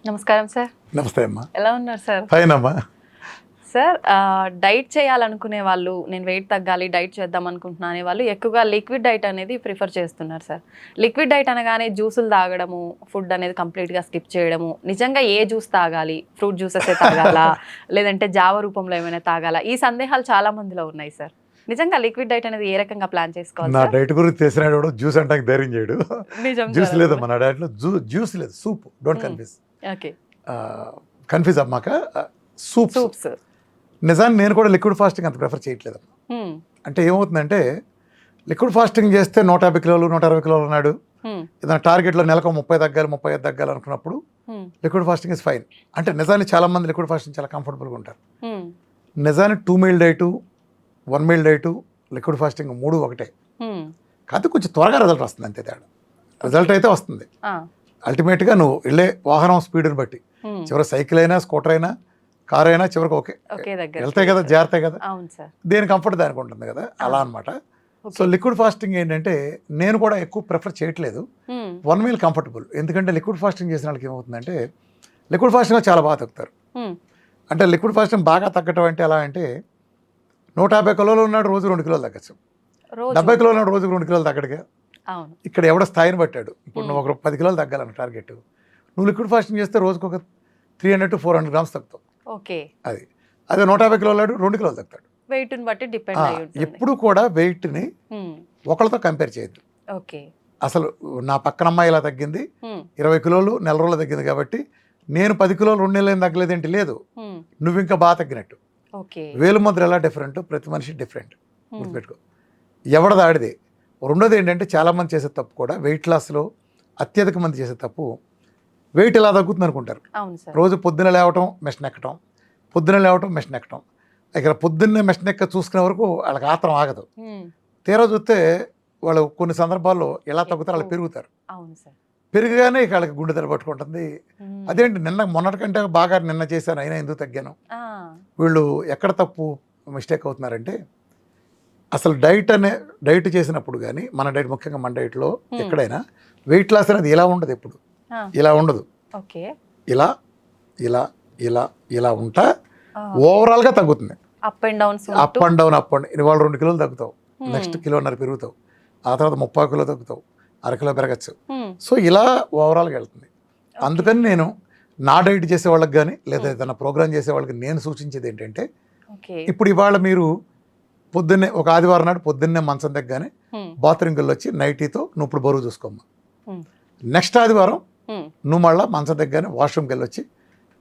నమస్కారం సార్. నమస్తే అమ్మా. ఎలా ఉన్నారు సార్? ఫైన్ అమ్మా. సార్, డైట్ చేయాలనుకునే వాళ్ళు, నేను వెయిట్ తగ్గాలి, డైట్ చేద్దాం అనుకుంటున్నా అనే వాళ్ళు ఎక్కువగా లిక్విడ్ డైట్ అనేది ప్రిఫర్ చేస్తున్నారు సార్. లిక్విడ్ డైట్ అనగానే జ్యూసులు తాగడము, ఫుడ్ అనేది కంప్లీట్గా స్కిప్ చేయడము, నిజంగా ఏ జ్యూస్ తాగాలి, ఫ్రూట్ జ్యూసెస్ తాగాలా లేదంటే జావ రూపంలో ఏమైనా తాగాలా, ఈ సందేహాలు చాలా మందిలో ఉన్నాయి సార్. నిజంగా లిక్విడ్ డైట్ అనేది ఏ రకంగా ప్లాన్ చేసుకోవాలి? నా డైట్ గురించి తెలిసినాడు జ్యూస్ అంటే ధైర్యం చేయడు. జ్యూస్ లేదమ్మా నా డైట్లో, జ్యూస్ లేదు, soup. Don't confuse. Okay, confuse అమ్మాక. సూప్స్ నిజాన్ని నేను కూడా లిక్విడ్ ఫాస్టింగ్ అంత ప్రిఫర్ చేయట్లేదు. అంటే ఏమవుతుందంటే లిక్విడ్ ఫాస్టింగ్ చేస్తే 150 కిలోలు 160 కిలోలు ఉన్నాడు, ఏదైనా టార్గెట్లో నెలకు 30 తగ్గాలి 35 తగ్గాలి అనుకున్నప్పుడు లిక్విడ్ ఫాస్టింగ్ ఇస్ ఫైన్. అంటే నిజాన్ని చాలా మంది లిక్విడ్ ఫాస్టింగ్ చాలా కంఫర్టబుల్గా ఉంటారు. నిజాన్ని 2 meal diet, 1 meal diet, liquid fasting 3 ఒకటే. కాకపోతే కొంచెం త్వరగా రిజల్ట్ వస్తుంది, అంతే తేడా. రిజల్ట్ అయితే వస్తుంది. అల్టిమేట్గా నువ్వు వెళ్ళే వాహనం స్పీడ్ని బట్టి, చివరి సైకిల్ అయినా స్కూటర్ అయినా కార్ అయినా చివరికి ఓకే వెళ్తాయి కదా, జాగ్రత్త కదా, దేని కంఫర్ట్ దానికి ఉంటుంది కదా, అలా అనమాట. సో లిక్విడ్ ఫాస్టింగ్ ఏంటంటే నేను కూడా ఎక్కువ ప్రిఫర్ చేయట్లేదు. 1 మీల్ కంఫర్టబుల్. ఎందుకంటే లిక్విడ్ ఫాస్టింగ్ చేసిన వాళ్ళకి ఏమవుతుందంటే లిక్విడ్ ఫాస్టింగ్ చాలా బాగా తగ్గుతారు. అంటే లిక్విడ్ ఫాస్టింగ్ బాగా తగ్గటం అంటే ఎలా అంటే 150 కిలోలు ఉన్నాడు, రోజు 2 కిలోలు తగ్గచ్చు. 70 కిలోలు ఉన్నాడు, రోజుకు 2 కిలోలు తగ్గడుగా. ఇక్కడ ఎవడ స్థాయిని పట్టాడు. ఇప్పుడు నువ్వు ఒక 10 కిలోలు తగ్గాలన్న టార్గెట్, నువ్వు లిక్విడ్ ఫాస్టింగ్ చేస్తే రోజుకు ఒక 300 to 400 గ్రామ్స్ తగ్గుతావు. అది అదే 150 కిలోలు 2 కిలోలు తగ్గుతాడు. వెయిట్ని బట్టి డిపెండ్ అయ్యి ఉంటుంది. ఎప్పుడు కూడా వెయిట్ని ఒకరితో కంపేర్ చేయొద్దు. అసలు నా పక్కన అమ్మాయి ఇలా తగ్గింది, 20 కిలోలు నెల రోజులు తగ్గింది కాబట్టి నేను 10 కిలోలు 2 నెలలు ఏం తగ్గలేదేంటి, లేదు, నువ్వు ఇంకా బాగా తగ్గినట్టు. వేలు ముద్ర ఎలా డిఫరెంట్, ప్రతి మనిషి డిఫరెంట్, గుర్తుపెట్టుకో. ఎవడది ఆడిదే. రెండోది ఏంటంటే చాలామంది చేసే తప్పు కూడా, వెయిట్ లాస్లో అత్యధిక మంది చేసే తప్పు, వెయిట్ ఎలా తగ్గుతుంది అనుకుంటారు. రోజు పొద్దున్న లేవటం మెషిన్ ఎక్కటం, పొద్దున్న లేవటం మెషిన్ ఎక్కటం. ఇక్కడ పొద్దున్నే మెషిన్ ఎక్క చూసుకునే వరకు వాళ్ళకి ఆత్రం ఆగదు. తీరా చూస్తే వాళ్ళు కొన్ని సందర్భాల్లో ఎలా తగ్గుతారు, వాళ్ళు పెరుగుతారు. పెరిగిగానే ఇక వాళ్ళకి గుండె దెబ్బ పట్టుకుంటుంది. అదేంటి మొన్నటి కంటే బాగా నిన్న చేశాను అయినా ఎందుకు తగ్గాను. వీళ్ళు ఎక్కడ తప్పు మిస్టేక్ అవుతున్నారంటే అసలు డైట్ చేసినప్పుడు కానీ మన డైట్, ముఖ్యంగా మన డైట్లో ఎక్కడైనా వెయిట్ లాస్ అనేది ఇలా ఉండదు, ఎప్పుడు ఇలా ఉండదు. ఇలా ఇలా ఇలా ఇలా ఉంటా ఓవరాల్గా తగ్గుతుంది. అప్ అండ్ డౌన్ ఇవాళ 2 కిలోలు తగ్గుతావు, నెక్స్ట్ 1.5 కిలో పెరుగుతావు, ఆ తర్వాత 30 కిలో తగ్గుతావు, 1/2 కిలో పెరగచ్చు. సో ఇలా ఓవరాల్గా వెళ్తుంది. అందుకని నేను నా డైట్ చేసే వాళ్ళకి కానీ లేదా ఏదైనా ప్రోగ్రామ్ చేసే వాళ్ళకి నేను సూచించేది ఏంటంటే, ఇప్పుడు ఇవాళ మీరు పొద్దున్నే ఒక ఆదివారం నాడు పొద్దున్నే మంచం దగ్గరనే బాత్రూమ్కి వెళ్ళి వచ్చి నైటీతో నువ్వు ఇప్పుడు బరువు చూసుకోమ్మా. నెక్స్ట్ ఆదివారం నువ్వు మళ్ళీ మంచం దగ్గరనే వాష్రూమ్కి వెళ్ళి వచ్చి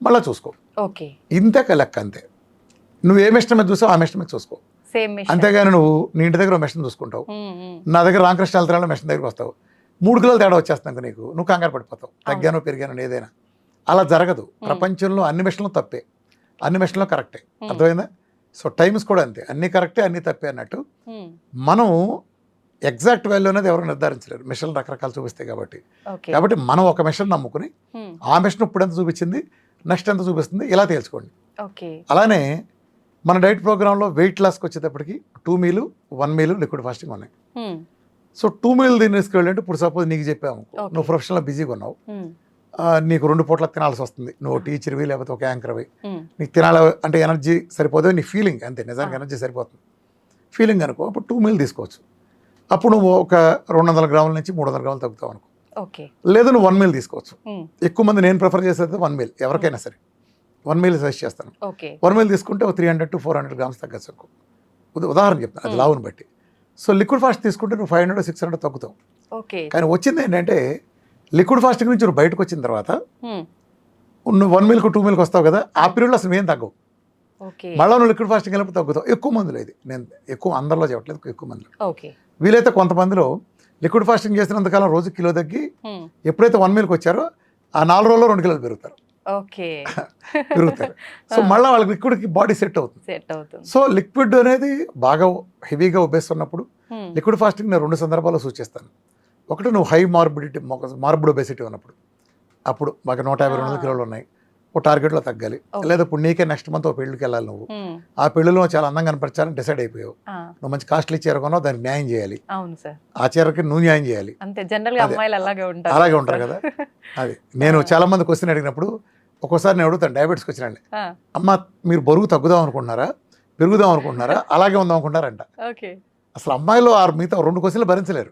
మళ్ళీ చూసుకో. ఇంతే లెక్క, అంతే. నువ్వు ఏ మెషిన్ మీద చూసావు ఆ మెషిన్ మీద చూసుకో. అంతేగాని నువ్వు నీ ఇంటి దగ్గర మెషిన్ చూసుకుంటావు, నా దగ్గర రామకృష్ణ వెళ్తున్నా మెషిన్ దగ్గరకు వస్తావు, 3 కిలోలు తేడా వచ్చేస్తాను నీకు, నువ్వు కంగారు పడిపోతావు, తగ్గాను పెరిగాను ఏదైనా. అలా జరగదు. ప్రపంచంలో అన్ని మెషిన్లు తప్పే, అన్ని మెషిన్లు కరెక్టే. అర్థమైందా? సో టైమ్స్ కూడా అంతే, అన్నీ కరెక్టే అన్నీ తప్పే అన్నట్టు. మనం ఎగ్జాక్ట్ వాల్యూ అనేది ఎవరు నిర్ధారించలేరు, మిషన్లు రకరకాలు చూపిస్తాయి కాబట్టి. కాబట్టి మనం ఒక మిషన్ నమ్ముకుని ఆ మిషన్ ఇప్పుడు ఎంత చూపించింది, నెక్స్ట్ ఎంత చూపిస్తుంది, ఇలా తేల్చుకోండి. అలానే మన డైట్ ప్రోగ్రాంలో వెయిట్ లాస్కి వచ్చేటప్పటికి 2 మీలు 1 మీలు లిక్విడ్ ఫాస్టింగ్ ఉన్నాయి. సో 2 మీలు దీన్ని తీసుకెళ్ళంటే ఇప్పుడు సపోజ్ నీకు చెప్పాము, నువ్వు ప్రొఫెషనల్గా బిజీగా ఉన్నావు, నీకు 2 పూట్ల తినాల్సి వస్తుంది, నువ్వు టీచర్వి లేకపోతే ఒక యాంకర్వి, నీకు తినాలి అంటే ఎనర్జీ సరిపోదు, నీ ఫీలింగ్ అంతే, నిజానికి ఎనర్జీ సరిపోతుంది ఫీలింగ్ అనుకో, అప్పుడు 2 మీలు తీసుకోవచ్చు. అప్పుడు నువ్వు ఒక 200 గ్రాముల నుంచి 300 గ్రాములు తగ్గుతావు అనుకో. లేదు నువ్వు 1 మీల్ తీసుకోవచ్చు. ఎక్కువ మంది నేను ప్రిఫర్ చేసేది 1 మీల్, ఎవరికైనా సరే 1 మీల్ సజెస్ట్ చేస్తాను. 1 మీల్ తీసుకుంటే ఒక 300 to 400 గ్రామ్స్ తగ్గచ్చు. ఉదాహరణ చెప్తాను, అది లావుని బట్టి. సో లిక్విడ్ ఫాస్ట్ తీసుకుంటే నువ్వు 500 to 600 తగ్గుతావు. కానీ వచ్చింది ఏంటంటే లిక్విడ్ ఫాస్టింగ్ నుంచి నువ్వు బయటకు వచ్చిన తర్వాత నువ్వు 1 మీల్కు 2 మీల్కి వస్తావు కదా, ఆ పీరియడ్లో అసలు ఏం తగ్గవు. మళ్ళీ నువ్వు లిక్విడ్ ఫాస్టింగ్ వెళ్ళినప్పుడు తగ్గుతావు. ఎక్కువ మందిలో ఇది, నేను ఎక్కువ అందరిలో చెప్పట్లేదు, ఎక్కువ మందిలో. వీలైతే కొంతమందిలో లిక్విడ్ ఫాస్టింగ్ చేసినంతకాలం రోజు కిలో తగ్గి ఎప్పుడైతే 1 మీల్కి వచ్చారో ఆ 4 రోజుల్లో 2 కిలోలు పెరుగుతారు. సో మళ్ళీ వాళ్ళకి లిక్విడ్కి బాడీ సెట్ అవుతుంది. సో లిక్విడ్ అనేది బాగా హెవీగా ఉబ్బేస్తున్నప్పుడు లిక్విడ్ ఫాస్టింగ్ నేను 2 సందర్భాల్లో సూచిస్తాను. ఒకటి నువ్వు హై మార్బిడ్ ఒబెసిటీ ఉన్నప్పుడు, అప్పుడు మాకు 150-200 కిలోలు ఉన్నాయి, ఓ టార్గెట్లో తగ్గాలి. లేదా ఇప్పుడు నీకే నెక్స్ట్ మంత్ ఒక పెళ్ళికి వెళ్ళాలి, నువ్వు ఆ పెళ్ళిలో చాలా అందంగా కనపరచాలని డిసైడ్ అయిపోయావు, నువ్వు మంచి కాస్ట్లీ చీర కొన్నావు, దానికి న్యాయం చేయాలి, ఆ చీరకి నువ్వు న్యాయం చేయాలి. అలాగే ఉంటారు కదా. అది నేను చాలా మంది క్వశ్చన్ అడిగినప్పుడు ఒక్కోసారి నేను అడుగుతాను డయాబెటీస్కి వచ్చిన వాళ్ళని, ఆ, అమ్మ మీరు బరువు తగ్గుదాం అనుకుంటున్నారా, పెరుగుదాం అనుకుంటున్నారా, అలాగే ఉందాం అనుకుంటారంట. ఓకే. అసలు అమ్మాయిలు ఆ మిగతా 2 క్వశ్చన్లు భరించలేరు.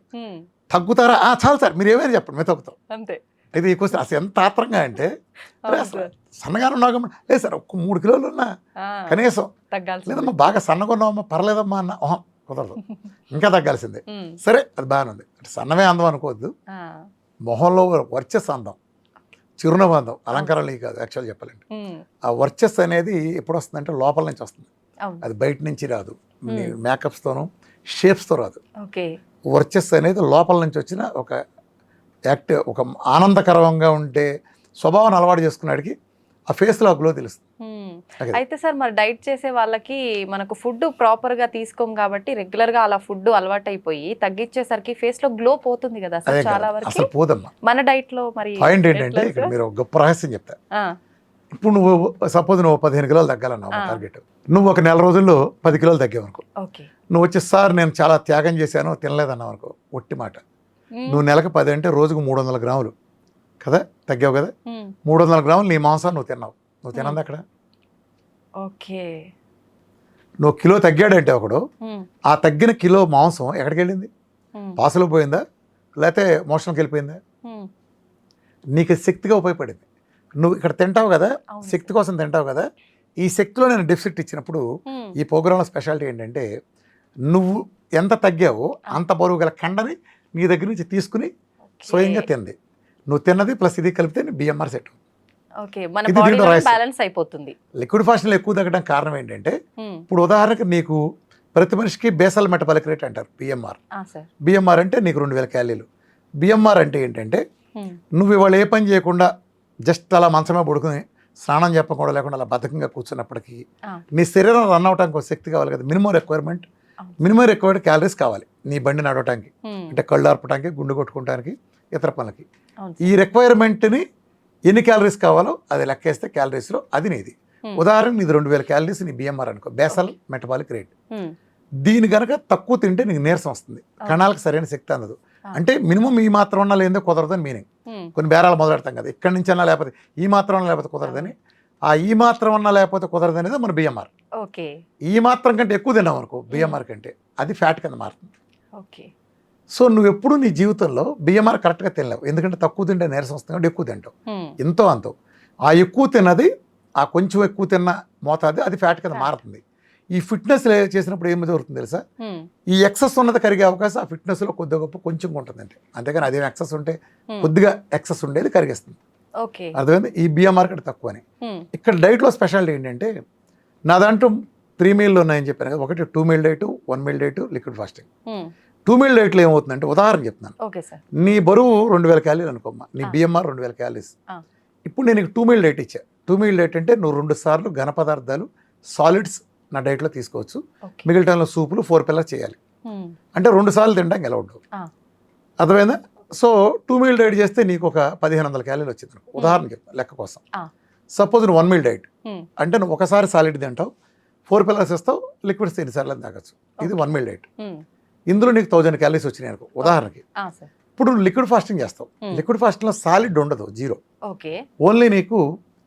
తగ్గుతారా, చాలు సార్ మీరు ఏమైనా చెప్పండి మేము తగ్గుతాం. అంతే. ఇది ఈ క్వశ్చన్ అసలు ఎంత ఆత్రంగా అంటే, అరే అవును అసలు సార్. సన్నగానే ఉన్నావు లేదు సార్, ఒక్క 3 కిలోలు ఉన్నా ఆ, కనీసం, తగ్గాల్సిందే. లేదమ్మా బాగా సన్నగా ఉన్నావమ్మా పర్లేదమ్మా అన్న, కుదరదు, ఇంకా తగ్గాల్సిందే. ఉమ్, సరే అది బాగానే ఉంది, అంటే సన్నమే అందం అనుకోవద్దు, ఆ, మొహంలో వర్చస్సు అందం, చిరునవ్వు అందం, అలంకారాలు ఇవి కాదు యాక్చువల్ చెప్పాలంటే. ఉమ్, ఆ వర్చస్సు అనేది ఎప్పుడు వస్తుందంటే లోపల నుంచి వస్తుంది, అవును. అది బయట నుంచి రాదు, మేకప్స్తోనూ షేప్స్తో రాదు. ఓకే. వర్చస్సు అనేది లోపల నుంచి వచ్చిన ఒక ఒక ఆనందకరంగా ఉండే స్వభావాన్ని అలవాటు చేసుకున్నాడికి ఆ ఫేస్లో ఆ గ్లో తెలుస్తుంది. ఉమ్. అది. అయితే సార్ మరి డైట్ చేసే వాళ్ళకి మనకు ఫుడ్ ప్రాపర్ గా తీసుకోం కాబట్టి రెగ్యులర్ గా అలా ఫుడ్ అలవాటు అయిపోయి తగ్గించేసరికి ఫేస్ లో గ్లో పోతుంది కదా సార్ అదే చాలా కాదు, వరకు. అసలు పోదమ్మా. మన డైట్ లో మరి పాయింట్ ఏంటంటే ఎట్లా ఇక్కడ సార్? మీరు ఒక గొప్ప రహస్యం చెప్తా. ఆ, ఇప్పుడు నువ్వు సపోజ్ నువ్వు 15 కిలోలు తగ్గాలన్నావు ఆ. టార్గెట్, నువ్వు ఒక నెల రోజుల్లో 10 కిలోలు తగ్గావు అనుకో, ఓకే. నువ్వు వచ్చి సార్ నేను చాలా త్యాగం చేశాను తినలేదన్నావు అనుకో, ఒట్టి మాట. ఉమ్, నువ్వు నెలకు 10 అంటే రోజుకు 300 గ్రాములు కదా తగ్గావు కదా, ఉమ్, 300 గ్రాములు నీ మాంసాన్ని నువ్వు తిన్నావు. నువ్వు తినంది అక్కడ, ఓకే. నువ్వు కిలో తగ్గాడంటే ఒకడు, ఉమ్, ఆ తగ్గిన కిలో మాంసం ఎక్కడికి వెళ్ళింది? ఉమ్, పాసులో పోయిందా, లేకపోతే మోషన్కి వెళ్ళిపోయిందా? ఉమ్, నీకు శక్తిగా ఉపయోగపడింది. నువ్వు ఇక్కడ తింటావు కదా, అవును శక్తి కోసం తింటావు కదా, ఈ శక్తిలో నేను డెఫిసిట్ ఇచ్చినప్పుడు ఉమ్, ఈ ప్రోగ్రాంలో స్పెషాలిటీ ఏంటంటే నువ్వు ఎంత తగ్గావో అంత బరువు గల కండని నీ దగ్గర నుంచి తీసుకుని ఓకే. స్వయంగా తింది. నువ్వు తిన్నది ప్లస్ ఇది కలిపితే నీ బిఎంఆర్ సెట్. ఓకే, మన ఇది బాడీలో దీంట్లో రహస్యం. బ్యాలెన్స్ అయిపోతుంది. లిక్విడ్ ఫాస్టింగ్లో ఎక్కువ తగ్గడానికి కారణం ఏంటంటే, ఉమ్, ఇప్పుడు ఉదాహరణకు నీకు ప్రతి మనిషికి బేసల్ మెటబాలిక్ రేట్ అంటారు బిఎంఆర్. ఆ సార్. బిఎంఆర్ అంటే నీకు 2000 క్యాలీలు. బిఎంఆర్ అంటే ఏంటంటే ఉమ్, నువ్వు ఇవాళ ఏ పని చేయకుండా జస్ట్ అలా మంచమే పడుకుని స్నానం చెప్పకుండా లేకుండా అలా బద్ధకంగా కూర్చున్నప్పటికీ ఆ, నీ శరీరం రన్ అవడానికి ఒక శక్తి కావాలి కదా, మినిమం రిక్వైర్మెంట్, అవును. మినిమం రిక్వైర్డ్ క్యాలరీస్ కావాలి నీ బండి నడవటానికి, ఉమ్, అంటే కళ్ళు ఆర్పడానికి, గుండు కొట్టుకోవడానికి, ఇతర పనులకి. అవును ఈ రిక్వైర్మెంట్ని ఎన్ని క్యాలరీస్ కావాలో అది లెక్కేస్తే క్యాలరీస్లో అది నీది. Hmm. ఉదాహరణ నీది 2000 క్యాలరీస్ నీ బిఎంఆర్ అనుకో, బేసల్ మెటబాలిక్ రేట్. ఉమ్, దీని కనుక తక్కువ తింటే నీకు నీరసం వస్తుంది, కణాలకు సరైన శక్తి అందదు. Ah. అంటే మినిమం ఈ మాత్రం ఉన్నా లేదో కుదరదని మీనింగ్. ఉమ్, కొన్ని బేరాలు మొదలెడతాం కదా, ఇక్కడి నుంచి అన్నా లేకపోతే ఈ మాత్రం అన్నా లేకపోతే కుదరదని. ఆ ఈ మాత్రం అన్నా లేకపోతే కుదరదు అనేది మన బిఎంఆర్. ఓకే. ఈ మాత్రం కంటే ఎక్కువ తిన్నాం అనుకో బిఎంఆర్ కంటే, అది ఫ్యాట్ కింద మారుతుంది. ఓకే. సో నువ్వు ఎప్పుడు నీ జీవితంలో బిఎంఆర్ కరెక్ట్గా తినలేవు, ఎందుకంటే తక్కువ తింటే నీరసం వస్తుంది కాబట్టి ఎక్కువ తింటావు, ఉమ్, ఎంతో అంతో. ఆ ఎక్కువ తిన్నది, ఆ కొంచెం ఎక్కువ తిన్న మోతాది అది ఫ్యాట్ కింద మారుతుంది. ఈ ఫిట్నెస్ చేసినప్పుడు ఏమి జరుగుతుంది తెలుసా, ఉమ్, ఈ ఎక్సెస్ ఉన్నది కరిగే అవకాశం ఆ ఫిట్నెస్లో కొద్దిగా గొప్ప కొంచెం ఉంటుందంటే, అంతేగాని అదేం ఎక్సెస్ ఉంటే ఉమ్, కొద్దిగా ఎక్సెస్ ఉండేది కరిగేస్తుంది. ఓకే. అర్థమైంది? ఈ బిఎంఆర్ కంటే తక్కువ అని. ఉమ్, ఇక్కడ డైట్లో స్పెషాలిటీ ఏంటంటే, నా దాంట్లో 3 మీల్లు ఉన్నాయని చెప్పాను కదా, ఒకటి 2 meal diet, 1 meal diet, liquid fasting. Um, 2 meal డైట్లో ఏమవుతుందంటే, ఉదాహరణ చెప్తున్నాను, ఓకే సార్. నీ బరువు 2000 క్యాలీలు అనుకోమ్మా, నీ ఆ. బిఎంఆర్ 2000 క్యాలీస్. ఆ. ఇప్పుడు నేను 2 మీల్ డైట్ ఇచ్చా. 2 మీల్ డైట్ అంటే నువ్వు 2 సార్లు ఘన పదార్థాలు సాలిడ్స్ నా డైట్లో తీసుకోవచ్చు, ఓకే. మిగిలిన టైంలో సూపులు 4 పిల్లర్స్ చేయాలి. ఉమ్, అంటే 2 సార్లు తినడానికి ఎలా ఉండవు. ఆ. అర్థమైందా? సో 2 మీల్ డైట్ చేస్తే నీకు ఒక 1500 క్యాలీలు వచ్చింది అనుకో, ఉదాహరణ చెప్తాను లెక్క కోసం. ఆ. సపోజ్ నువ్వు 1 మీల్ డైట్ ఉమ్, అంటే నువ్వు ఒకసారి సాలిడ్ తింటావు, 4 పిల్లర్స్ ఇస్తావు, లిక్విడ్స్ ఎన్నిసార్లు తాగొచ్చు. ఇది 1 మీల్ డైట్. ఉమ్, ఇందులో నీకు 1000 క్యాలరీస్ వచ్చినాయి అనుకో ఉదాహరణకి. ఆ సార్. ఇప్పుడు నువ్వు లిక్విడ్ ఫాస్టింగ్ చేస్తావు, Hmm. లిక్విడ్ ఫాస్టింగ్లో సాలిడ్ ఉండదు, జీరో. ఓకే. ఓన్లీ నీకు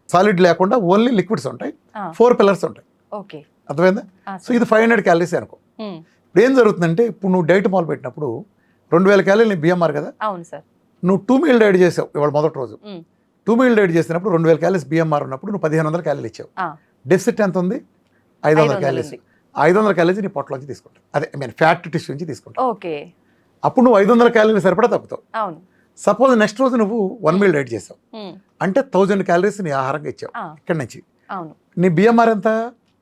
సాలిడ్ లేకుండా ఓన్లీ లిక్విడ్స్ ఉంటాయి, ఆ, 4 పిల్లర్స్ ఉంటాయి. ఓకే. అర్థమైందా? ఆ, సో ఇది 500 క్యాలరీస్ అనుకో. ఉమ్, ఇప్పుడు ఏం జరుగుతుందంటే, ఇప్పుడు నువ్వు డైట్ మొదలు పెట్టినప్పుడు 2000 క్యాలరీలు నీ బిఎంఆర్ కదా, అవును సార్. నువ్వు 2 మీల్ డైట్ చేసావు ఇవాళ మొదటి రోజు. ఉమ్, 2 మీల్ డైట్ చేసినప్పుడు 2000 క్యాలరీస్ బిఎంఆర్ ఉన్నప్పుడు నువ్వు 1500 క్యాలరీలు ఇచ్చావు. ఆ, డెఫిసిట్ ఎంత ఉంది? 500 క్యాలరీస్. ఉంది. 500 క్యాలరీస్ నీ పొట్టలోంచి తీసుకుంటావు, అదే ఐ మీన్ ఫ్యాట్ టిష్యూ నుంచి తీసుకుంటావు. ఓకే. అప్పుడు నువ్వు 500 క్యాలరీలు సరిపడా తగ్గుతావు. అవును. సపోజ్ నెక్స్ట్ రోజు నువ్వు 1 మీల్ డైట్ చేసావు, ఉమ్, అంటే 1000 క్యాలరీస్ నీ ఆహారంగా ఇచ్చావు. ఆ, ఇక్కడి నుంచి అవును. నీ బిఎంఆర్ ఎంత?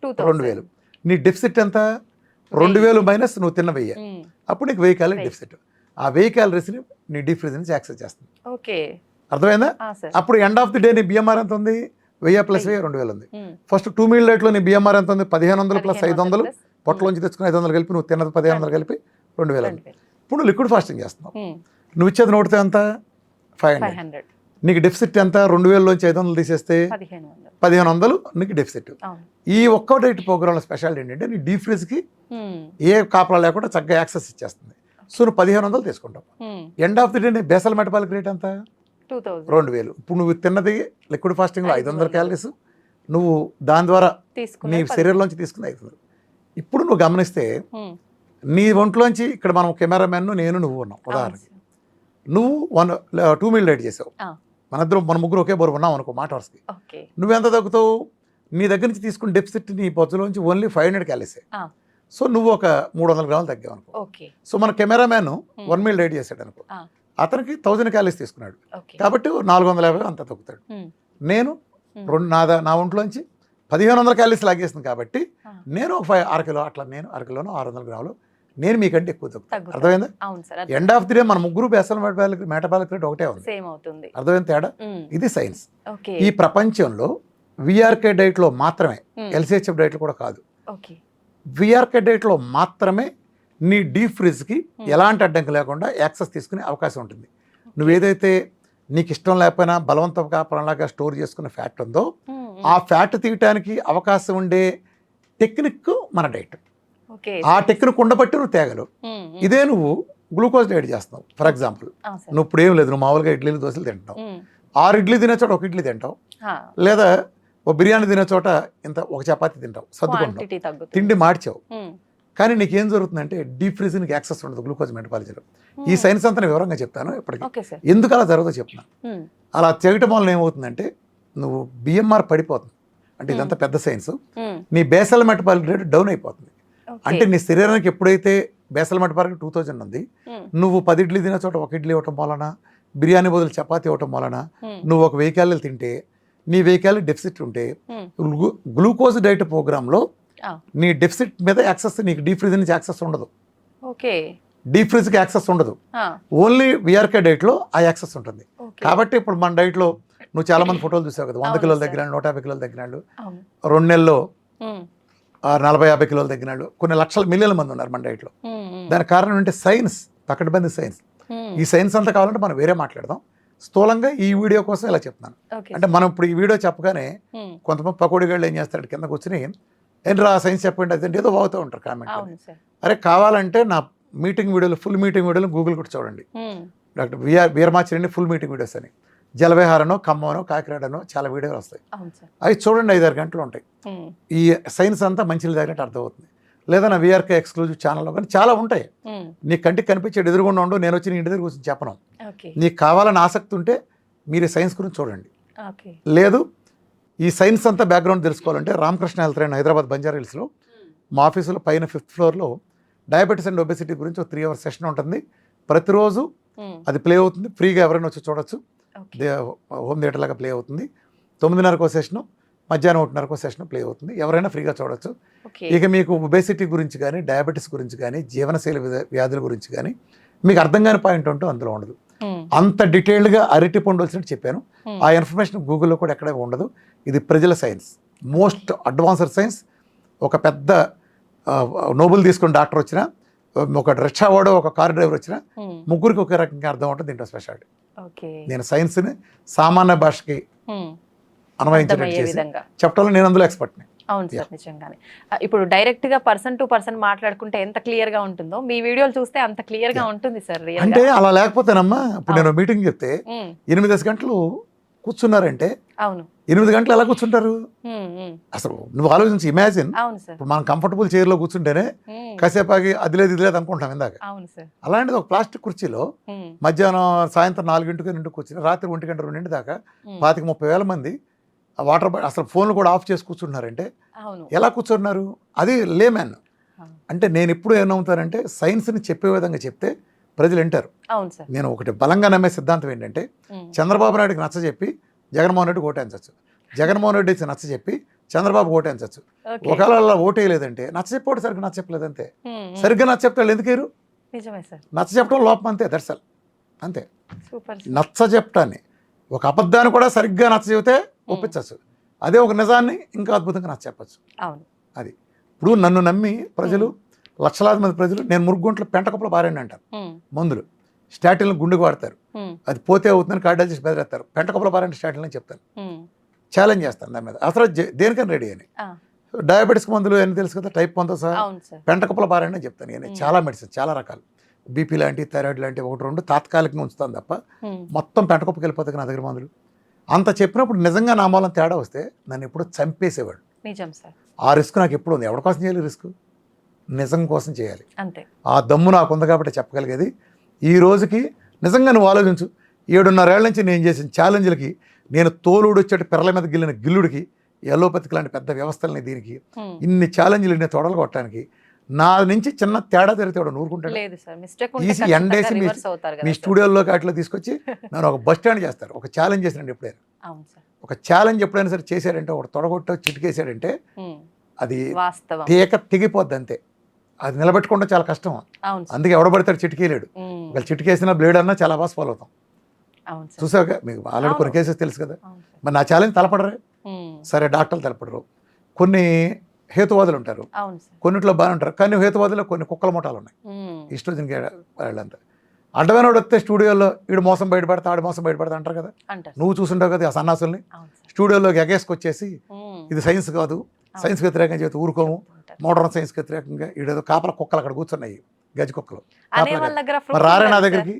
2000. 2000. నీ డెఫిసిట్ ఎంత? 2000 మైనస్ నువ్వు తిన్న 1000. ఉమ్, అప్పుడు నీకు 1000 క్యాలరీ 1000. డెఫిసిట్. ఆ 1000 క్యాలరీస్ని నీ డీప్ ఫ్రిజ్ నుంచి యాక్సెస్ చేస్తుంది. ఓకే. అర్థమైందా? ఆ, సార్. అప్పుడు ఎండ్ ఆఫ్ ది డే నీ బిఎంఆర్ ఎంత ఉంది? 1000 ప్లస్ 1000 2000 ఉంది. ఉమ్, ఫస్ట్ 2 మీల్ డైట్లో నీ బిఎంఆర్ ఎంత ఉంది? 1500 ప్లస్ 500, plus, పొట్టలోంచి తెచ్చుకుని 500 కలిపి నువ్వు తిన్నది 1500 కలిపి 2000 ఉంది. 2000. ఇప్పుడు లిక్విడ్ ఫాస్టింగ్ చేస్తున్నావు, ఉమ్, నువ్వు ఇచ్చేది నోటితో ఎంత? 500. 500. నీకు డెఫిసిట్ ఎంత? 2000లోంచి 500 తీసేస్తే 1500. 1500 నీకు డెఫిసిట్. అవును. ఈ ఒక్క డైట్ ప్రోగ్రాంలో స్పెషాలిటీ ఏంటంటే, నీ డీప్ ఫ్రిజ్కి ఉమ్, ఏ కాపలా లేకుండా చక్కగా యాక్సెస్ ఇచ్చేస్తుంది. సో నువ్వు 1500 తీసుకుంటావు. ఉమ్, ఎండ్ ఆఫ్ ది డే నీ బేసల్ మెటబాలిక్ రేట్ ఎంత? 2000 2000. ఇప్పుడు నువ్వు తిన్నది లిక్విడ్ ఫాస్టింగ్లో 500 500 క్యాలరీస్, నువ్వు దాని ద్వారా నీ తీసుకునే శరీరంలోంచి తీసుకుని 500. ఇప్పుడు నువ్వు గమనిస్తే నీ ఒంట్లోంచి ఇక్కడ మనం కెమెరామెన్ నేను నువ్వు ఉన్నాం ఉదాహరణకి, నువ్వు 2 మీల్ డైట్ చేసావు, మన ముగ్గురు ఒకే బరువు ఉన్నాం అనుకో మాట వరుసకి, ఓకే నువ్వెంత తగ్గుతావు? నీ దగ్గర నుంచి తీసుకున్న డెఫిసిట్ నీ బొజ్జులోంచి ఓన్లీ 500 క్యాలరీసే. సో నువ్వు ఒక 300 గ్రాములు తగ్గావు అనుకో. ఓకే సో మన కెమెరామెన్ 1 మీల్ డైట్ చేశాడు అనుకో, అతనికి 1000 క్యాలరీస్ తీసుకున్నాడు ఓకే కాబట్టి 450 అంత తగ్గుతాడు. నేను నా ఒంట్లోంచి 1500 క్యాలరీస్ లాగేస్తుంది కాబట్టి నేను ఒక 1/2 కిలో అట్లా, నేను 1/2 కిలోను 600 గ్రాములు నేను మీకంటే ఎక్కువ తగ్గుతాను. అర్థమైందా? అవును sir. End of the day మన ముగ్గురు బేసల్ మెటబాలిక్ రేట్ ఒకటే ఉంది, సేమ్ అవుతుంది. అర్థమైంది తేడా? ఇది సైన్స్. ఓకే ఈ ప్రపంచంలో విఆర్కే డైట్లో మాత్రమే, ఎల్సిహెచ్ఎఫ్ డైట్లో కూడా కాదు, ఓకే విఆర్కే డైట్లో మాత్రమే నీ డీప్ ఫ్రిడ్జ్కి ఎలాంటి అడ్డంకి లేకుండా యాక్సెస్ తీసుకునే అవకాశం ఉంటుంది. నువ్వు ఏదైతే నీకు ఇష్టం లేకపోయినా బలవంతంగా పరంలాగా స్టోర్ చేసుకున్న ఫ్యాట్ ఉందో ఆ ఫ్యాట్ తీయటానికి అవకాశం ఉండే టెక్నిక్ మన డైట్. ఆ టెక్నిక్ ఉండబట్టి నువ్వు తేగలవు. ఇదే నువ్వు గ్లూకోజ్ డైట్ చేస్తున్నావు ఫర్ ఎగ్జాంపుల్, నువ్వు ఇప్పుడు ఏం లేదు, నువ్వు మామూలుగా ఇడ్లీలు దోశలు తింటున్నావు, 6 ఇడ్లీ తినే చోట 1 ఇడ్లీ తింటావు, లేదా ఓ బిర్యానీ తినే చోట ఇంత ఒక చపాతీ తింటావు, సర్దుకుంటావు, తిండి మార్చావు. కానీ నీకేం జరుగుతుందంటే డీప్ ఫ్రీజ్ నీకు యాక్సెస్ ఉండదు గ్లూకోజ్ మెటబాలిజీలో. ఈ సైన్స్ అంతా నేను వివరంగా చెప్తాను ఇప్పటికీ, ఎందుకు అలా జరుగుతుందో చెప్తున్నాను. అలా చేయటం వల్ల ఏమవుతుందంటే నువ్వు బిఎంఆర్ పడిపోతుంది, అంటే ఇదంతా పెద్ద సైన్స్. నీ బేసల్ మెటబాలిక్ రేట్ డౌన్ అయిపోతుంది. అంటే నీ శరీరానికి ఎప్పుడైతే బేసల్ మెటబాలిక్ 2000 ఉంది, నువ్వు 10 ఇడ్లీ తినే చోట 1 ఇడ్లీ ఇవ్వటం వలన, బిర్యానీ బదులు చపాతీ ఇవ్వటం వలన, నువ్వు ఒక 1000 క్యాలరీలు తింటే, నీ 1000 క్యాలరీ డెఫిసిట్ ఉంటే గ్లూకోజ్ డైట్ ప్రోగ్రాంలో నీ డెఫిసిట్ మీద యాక్సెస్, నీకు డీప్ ఫ్రిజ్ నుంచి యాక్సెస్ ఉండదు. డీప్ ఫ్రిజ్కి యాక్సెస్ ఉండదు, ఓన్లీ విఆర్కే డైట్లో ఆ యాక్సెస్ ఉంటుంది. కాబట్టి ఇప్పుడు మన డైట్లో నువ్వు చాలా మంది ఫోటోలు చూసావు కదా, 100 కిలోలు తగ్గినాడు, 150 కిలోలు తగ్గినాడు, 2 నెలల్లో 40-50 కిలోలు తగ్గినాడు, కొన్ని లక్షల మిలియన్ల మంది ఉన్నారు మన డైట్లో. దానికి కారణం ఏంటంటే సైన్స్, పకడ్బందీ సైన్స్. ఈ సైన్స్ అంతా కావాలంటే మనం వేరే మాట్లాడదాం. స్థూలంగా ఈ వీడియో కోసం ఇలా చెప్తున్నాను. అంటే మనం ఇప్పుడు ఈ వీడియో చెప్పగానే కొంతమంది పకోడీగాళ్ళు ఏం చేస్తాడు, కింద కూర్చుని ఏంట్రా సైన్స్ చెప్పండి అదంటే ఏదో బాగుతూ ఉంటారు కామెంట్. అరే కావాలంటే నా మీటింగ్ వీడియోలు, ఫుల్ మీటింగ్ వీడియోలు గూగుల్ కూడా చూడండి, డాక్టర్ వీరమాచిరెడ్డి ఫుల్ మీటింగ్ వీడియోస్ అని, జలవిహారనో, ఖమ్మనో, కాకినాడనో చాలా వీడియోలు వస్తాయి. అవి చూడండి, 5-6 గంటలు ఉంటాయి. ఈ సైన్స్ అంతా మంచిలు తగినట్టు అర్థమవుతుంది. లేదా నా విఆర్కే ఎక్స్క్లూజివ్ ఛానల్లో కానీ చాలా ఉంటాయి. నీ కంటికి కనిపించేది ఎదురుగుండా ఉండు, నేను వచ్చి నీ ఇంటి దగ్గర కూర్చొని చెప్పను. నీకు కావాలని ఆసక్తి ఉంటే మీరు సైన్స్ గురించి చూడండి. లేదు ఈ సైన్స్ అంతా బ్యాక్గ్రౌండ్ తెలుసుకోవాలంటే రామకృష్ణ హెల్త్ లైన్ హైదరాబాద్ బంజారా హిల్స్లో మా ఆఫీసులో పైన 5th ఫ్లోర్లో డయాబెటీస్ అండ్ ఒబెసిటీ గురించి ఒక 3 hours సెషన్ ఉంటుంది. ప్రతిరోజు అది ప్లే అవుతుంది, ఫ్రీగా ఎవరైనా వచ్చి చూడొచ్చు. హోమ్ థియేటర్ లాగా ప్లే అవుతుంది. 9:30 సెషను, మధ్యాహ్నం 1:30 సెషన్ ప్లే అవుతుంది. ఎవరైనా ఫ్రీగా చూడొచ్చు. ఇక మీకు ఒబెసిటీ గురించి కానీ, డయాబెటీస్ గురించి కానీ, జీవనశైలి వ్యాధుల గురించి కానీ మీకు అర్థం కాని పాయింట్ అంటూ అందులో ఉండదు. అంత డీటెయిల్డ్గా అరటి పండు వచ్చినట్టు చెప్పాను. ఆ ఇన్ఫర్మేషన్ గూగుల్లో కూడా ఎక్కడ ఉండదు. ఇది ప్రజల సైన్స్, మోస్ట్ అడ్వాన్స్డ్ సైన్స్. ఒక పెద్ద నోబెల్ తీసుకున్న డాక్టర్ వచ్చినా, ఒక రిక్షా వాడో, ఒక కార్ డ్రైవర్ వచ్చినా ముగ్గురికి ఒకే రకంగా అర్థం ఉంటుంది దీంట్లో స్పెషాలిటీ. నేను సైన్స్ని సామాన్య భాషకి అన్వయించినట్టు చేసి చెప్పడంలో నేను అందులో ఎక్స్పర్ట్ని. అవును సార్, నిజంగానే. ఇప్పుడు డైరెక్ట్ గా పర్సన్ టు పర్సన్ మాట్లాడుకుంటే ఎంత క్లియర్ గా ఉంటుందో మీ వీడియోలు చూస్తే అంత క్లియర్ గా ఉంటుంది సార్. అంటే అలా లేకపోతేనమ్మా, ఇప్పుడు నేను మీటింగ్ చెప్తే 8 గంటలు కూర్చున్నారంటే, అవును 8 గంటలు ఎలా కూర్చుంటారు అసలు? నువ్వు ఆలోచించి ఇమాజిన్. ఇప్పుడు మనం కంఫర్టబుల్ చైర్లో కూర్చుంటేనే కాసేపాకి అది లేదు ఇది లేదు అనుకుంటాం ఇందాక. అలాంటిది ఒక ప్లాస్టిక్ కుర్చీలో మధ్యాహ్నం సాయంత్రం 4 కూర్చుని రాత్రి 1 గంట 2 దాకా 25-30 మంది వాటర్ అసలు ఫోన్లు కూడా ఆఫ్ చేసి కూర్చుంటున్నారంటే ఎలా కూర్చున్నారు? అది లేమ్యాన్. అంటే నేను ఎప్పుడు ఏమవుతానంటే సైన్స్ని చెప్పే విధంగా చెప్తే ప్రజలు వింటారు. నేను ఒకటి బలంగా నమ్మే సిద్ధాంతం ఏంటంటే, చంద్రబాబు నాయుడుకి నచ్చ చెప్పి జగన్మోహన్ రెడ్డికి ఓటేయించవచ్చు, జగన్మోహన్ రెడ్డి నచ్చ చెప్పి చంద్రబాబు ఓటేయించవచ్చు. ఒకవేళ అలా ఓటేయలేదంటే నచ్చ చెప్పోడు సరిగ్గా నచ్చ చెప్పలేదు అంతే. సరిగ్గా నచ్చ చెప్తాడు ఎందుకేరు? నచ్చ చెప్పడం లోపం అంతే, దర్శల్ అంతే. నచ్చ చెప్పటాన్ని, ఒక అబద్ధాన్ని కూడా సరిగ్గా నచ్చ చెబితే ఒప్పించవచ్చు, అదే ఒక నిజాన్ని ఇంకా అద్భుతంగా నచ్చ చెప్పచ్చు. అది ఇప్పుడు నన్ను నమ్మి ప్రజలు, లక్షలాది మంది ప్రజలు, నేను మురుగుంట్లో పెంటకప్పులో బారేండి అంటారు. మందులు స్టాటిన్లు గుండెకు వాడతారు, అది పోతే అవుతుందని కార్డియాలజిస్ట్ బెదిరేస్తారు. పెంటకప్పులో బారేండి స్టాటిన్ అని చెప్తాను, ఛాలెంజ్ చేస్తాను దాని మీద. అసలు దేనికని రెడీ అని. డయాబెటీస్ మందులు అని తెలుసు కదా, టైప్ 1తో సహా పెంటకప్పులో బారేండి అని చెప్తాను. చాలా మెడిసిన్, చాలా రకాలు. బీపీ లాంటి థైరాయిడ్ లాంటి ఒకటి రెండు తాత్కాలికంగా ఉంచుతాను తప్ప మొత్తం పెంటకొప్పకి వెళ్ళిపోతాయి నా దగ్గర మందులు. అంత చెప్పినప్పుడు నిజంగా నా మూలం తేడా వస్తే నన్ను ఎప్పుడూ చంపేసేవాడు. నిజం సార్. ఆ రిస్క్ నాకు ఎప్పుడు ఉంది. ఎవరి కోసం చేయాలి రిస్క్? నిజం కోసం చేయాలి. అంతే. ఆ దమ్ము నాకు ఉంది కాబట్టి చెప్పగలిగేది. ఈ రోజుకి నిజంగా నువ్వు ఆలోచించు, 7.5 ఏళ్ల నుంచి నేను చేసిన ఛాలెంజ్లకి, నేను తోలుడు వచ్చేటి పిర్రల మీద గిల్లిన గిల్లుడికి, ఎలోపతికి లాంటి పెద్ద వ్యవస్థలని దీనికి ఇన్ని ఛాలెంజ్లు ఇన్ని తొడలు కొట్టడానికి నా నుంచి చిన్న తేడా జరిగితే నూరుకుంటాడు. తీసి ఎండేసి మీ స్టూడియోలోకి అట్లా తీసుకొచ్చి నన్ను ఒక బస్ స్టాండ్ చేస్తారు. ఒక ఛాలెంజ్ చేసినండి ఎప్పుడైనా, ఒక ఛాలెంజ్ ఎప్పుడైనా సరే చేశాడంటే, ఒక తొడగొట్ట చిటికేసాడంటే అది తెగిపోద్ది అంతే. అది నిలబెట్టుకుంటే చాలా కష్టం. అందుకే ఎవడబడతాడు చిటికేయలేడు. ఒకళ్ళు చిటికేసిన బ్లేడ్ అన్నా చాలా బాగా ఫాలో అవుతాం. చూసాక మీకు ఆల్రెడీ కొన్ని కేసెస్ తెలుసు కదా. మరి నా ఛాలెంజ్ తలపడరే, సరే డాక్టర్లు తలపడరు, కొన్ని హేతువాదులు ఉంటారు, కొన్నిట్లో బాగానే ఉంటారు. కానీ హేతువాదుల్లో కొన్ని కుక్కల ముఠాలు ఉన్నాయి. ఈస్ట్రోజన్ వాళ్ళంతా అడ్డమైన వాడు వస్తే స్టూడియోలో వీడు మోసం బయటపడతా, ఆడు మోసం బయటపడతా అంటారు కదా. నువ్వు చూసుంటావు కదా ఆ సన్నాసుల్ని. స్టూడియోలోకి ఎగేసుకొచ్చేసి ఇది సైన్స్ కాదు, సైన్స్ వ్యతిరేకంగా చేతి ఊరుకోము, మోడర్న్ సైన్స్ వ్యతిరేకంగా ఈడేదో కాపల కుక్కలు అక్కడ కూర్చున్నాయి, గజ కుక్కలు. మరి రారే నా దగ్గరికి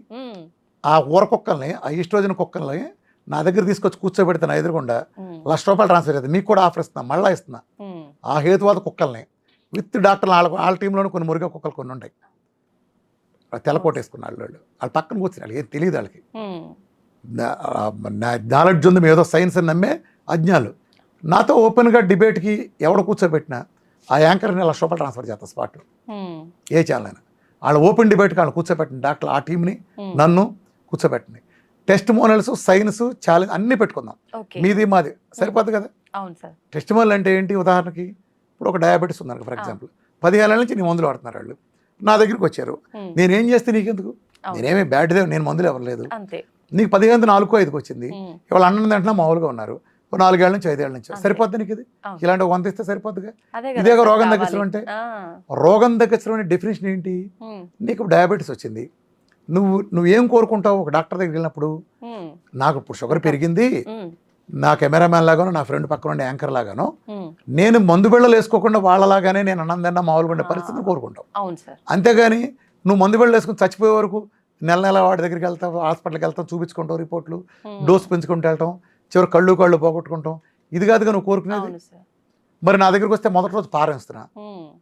ఆ ఊర కుక్కల్ని, ఆ ఈస్ట్రోజన్ కుక్కల్ని నా దగ్గర తీసుకొచ్చి కూర్చోబెడితే నా ఎదురుకుండా ₹1,00,000 ట్రాన్స్ఫర్ అవుతుంది. మీకు కూడా ఆఫర్ ఇస్తున్నా, మళ్ళీ ఇస్తున్నా. ఆ హేతువాద కుక్కల్ని విత్ డాక్టర్లు వాళ్ళ టీంలోనే కొన్ని మురిగా కుక్కలు కొన్ని ఉంటాయి, తెల్లకోట వేసుకున్న వాళ్ళు పక్కన కూర్చుని వాళ్ళకి ఏం తెలియదు. వాళ్ళకి నాలెడ్జ్ ఉంది, ఏదో సైన్స్ అని నమ్మే అజ్ఞాలు. నాతో ఓపెన్గా డిబేట్కి ఎవడ కూర్చోబెట్టినా ఆ యాంకర్ని ₹1,00,000 ట్రాన్స్ఫర్ చేస్తా స్పాట్. ఏ ఛానల్ అయినా వాళ్ళ ఓపెన్ డిబేట్కి వాళ్ళు కూర్చోబెట్టిన డాక్టర్లు ఆ టీంని నన్ను కూర్చోబెట్టింది. టెస్ట్ మోనల్స్, సైన్స్, ఛాలెంజ్ అన్నీ పెట్టుకుందాం. మీది మాది సరిపోద్ది కదా. టెస్ట్ మోనల్ అంటే ఏంటి? ఉదాహరణకి ఇప్పుడు ఒక డయాబెటీస్ ఉందనుకో ఫర్ ఎగ్జాంపుల్, 10 ఏళ్ళ నుంచి నీ మందులు వాడుతున్నారు వాళ్ళు, నా దగ్గరికి వచ్చారు. నేనేం చేస్తే నీకెందుకు? నేనేమి బ్యాడ్దే, నేను మందులు ఎవరలేదు. నీకు 15, 4, 5కి వచ్చింది, ఇవాళ అన్నం తింటున్నా మామూలుగా ఉన్నారు, 4 ఏళ్ళ నుంచి 5 ఏళ్ళ నుంచి సరిపోద్ది నీకు. ఇది ఇలాంటి 100 ఇస్తే సరిపోద్దిగా. ఇదేగా రోగం తగ్గించడం అంటే. రోగం తగ్గించడం అనే డెఫినేషన్ ఏంటి? నీకు డయాబెటీస్ వచ్చింది, నువ్వేం కోరుకుంటావు ఒక డాక్టర్ దగ్గరికి వెళ్ళినప్పుడు? నాకు ఇప్పుడు షుగర్ పెరిగింది, నా కెమెరామ్యాన్ లాగానో, నా ఫ్రెండ్ పక్కన ఉండే యాంకర్ లాగానో, నేను మందు బిళ్ళలు వేసుకోకుండా వాళ్ళలాగానే నేను అన్నం మామూలుగా ఉండే పరిస్థితిని కోరుకుంటావు. అంతేగాని నువ్వు మందు బిళ్ళలు వేసుకుని చచ్చిపోయే వరకు నెల వాడి దగ్గరికి వెళ్తావు, హాస్పిటల్కి వెళ్తాం, చూపించుకుంటావు, రిపోర్ట్లు, డోస్ పెంచుకుంటూ వెళ్తాం, చివరి కళ్ళు పోగొట్టుకుంటాం. ఇది కాదుగా నువ్వు కోరుకునేది. మరి నా దగ్గరికి వస్తే మొదటి రోజు పారేస్తున్నా,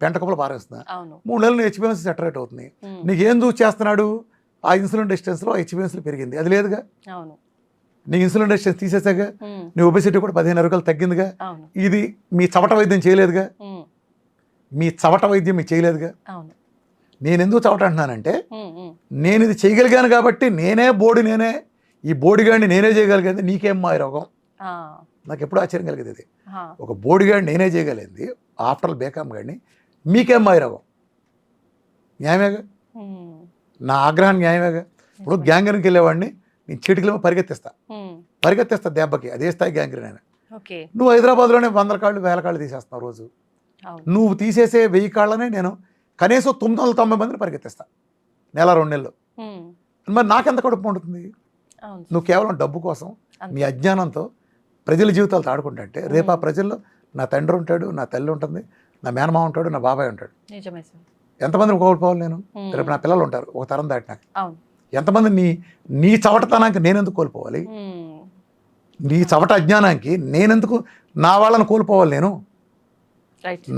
పెంటకప్పులు పారేస్తున్నా, 3 నెలలు హెచ్బిఎన్సీ సెటరేట్ అవుతుంది. నీకేం చూసి చేస్తున్నాడు? ఆ ఇన్సులిన్ రెసిస్టెన్స్లో హెచ్బిఎన్సీలు పెరిగింది, అది లేదుగా. నీకు ఇన్సులిన్ రెసిస్టెన్స్ తీసేసాగా, నీ ఒబెసిటీ కూడా 15 రూపాయలు తగ్గిందిగా. ఇది మీ చవట వైద్యం చేయలేదుగా, మీ చవట వైద్యం మీకు చేయలేదుగా. నేను ఎందుకు చవట అంటున్నానంటే, నేను ఇది చేయగలిగాను కాబట్టి నేనే ఈ బోడిగాడిని నేనే చేయగలిగేది. నీకేం మా రోగం? నాకు ఎప్పుడు ఆశ్చర్యం కలిగేది ఇది. ఒక బోడిగాడిని నేనే చేయగలిగింది, ఆఫ్టర్ బేకామ్ గాడిని, మీకేం మా రోగం? న్యాయమేగా, నా ఆగ్రహం న్యాయమేగా. ఇప్పుడు గ్యాంగ్రీన్కి వెళ్ళేవాడిని నేను చీటికలేమో పరిగెత్తేస్తా దెబ్బకి, అదే స్థాయి గ్యాంగ్రీన్ అయినా. నువ్వు హైదరాబాద్లోనే 100 కాళ్ళు 1000 కాళ్ళు తీసేస్తున్నావు రోజు. నువ్వు తీసేసే 1000 కాళ్ళనే నేను కనీసం 990 మందిని పరిగెత్తేస్తా నెల 2 నెలలు. మరి నాకెంత కడుపు ఉంటుంది? నువ్వు కేవలం డబ్బు కోసం నీ అజ్ఞానంతో ప్రజల జీవితాలు ఆడుకుంటే రేపు ఆ ప్రజల్లో నా తండ్రి ఉంటాడు, నా తల్లి ఉంటుంది, నా మేనమామ ఉంటాడు, నా బాబాయ్ ఉంటాడు. ఎంతమందిని కోల్పోవాలి నేను? రేపు నా పిల్లలు ఉంటారు ఒక తరం దాటినాక. ఎంతమంది నీ చవటతనానికి నేనెందుకు కోల్పోవాలి? నీ చవట అజ్ఞానానికి నేనెందుకు నా వాళ్ళని కోల్పోవాలి? నేను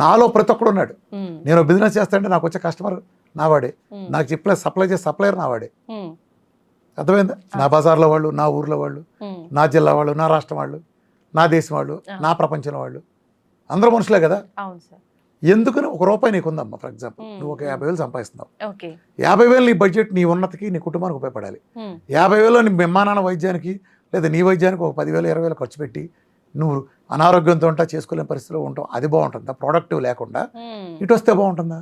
నాలో ప్రతి ఒక్కడు ఉన్నాడు. నేను బిజినెస్ చేస్తానంటే నాకు వచ్చే కస్టమర్ నావాడే, నాకు సప్లై చేసే సప్లయర్ నావాడే. అర్థమైందా? నా బజార్లో వాళ్ళు, నా ఊర్లో వాళ్ళు, నా జిల్లా వాళ్ళు, నా రాష్ట్రం వాళ్ళు, నా దేశం వాళ్ళు, నా ప్రపంచంలో వాళ్ళు, అందరూ మనుషులే కదా. ఎందుకని ₹1 నీకు ఉందమ్మా, ఫర్ ఎగ్జాంపుల్ నువ్వు ఒక 50,000 సంపాదిస్తున్నావు, 50,000 నీ బడ్జెట్ నీ ఉన్నతికి నీ కుటుంబానికి ఉపయోగపడాలి. 50,000 నీ విమానాన వైద్యానికి లేదా నీ వైద్యానికి ఒక 10,000, 20,000 ఖర్చు పెట్టి నువ్వు అనారోగ్యంతో ఉంటా, చేసుకోలేని పరిస్థితిలో ఉంటావు. అది బాగుంటుందా? ప్రొడక్టివ్ లేకుండా ఇటు వస్తే బాగుంటుందా?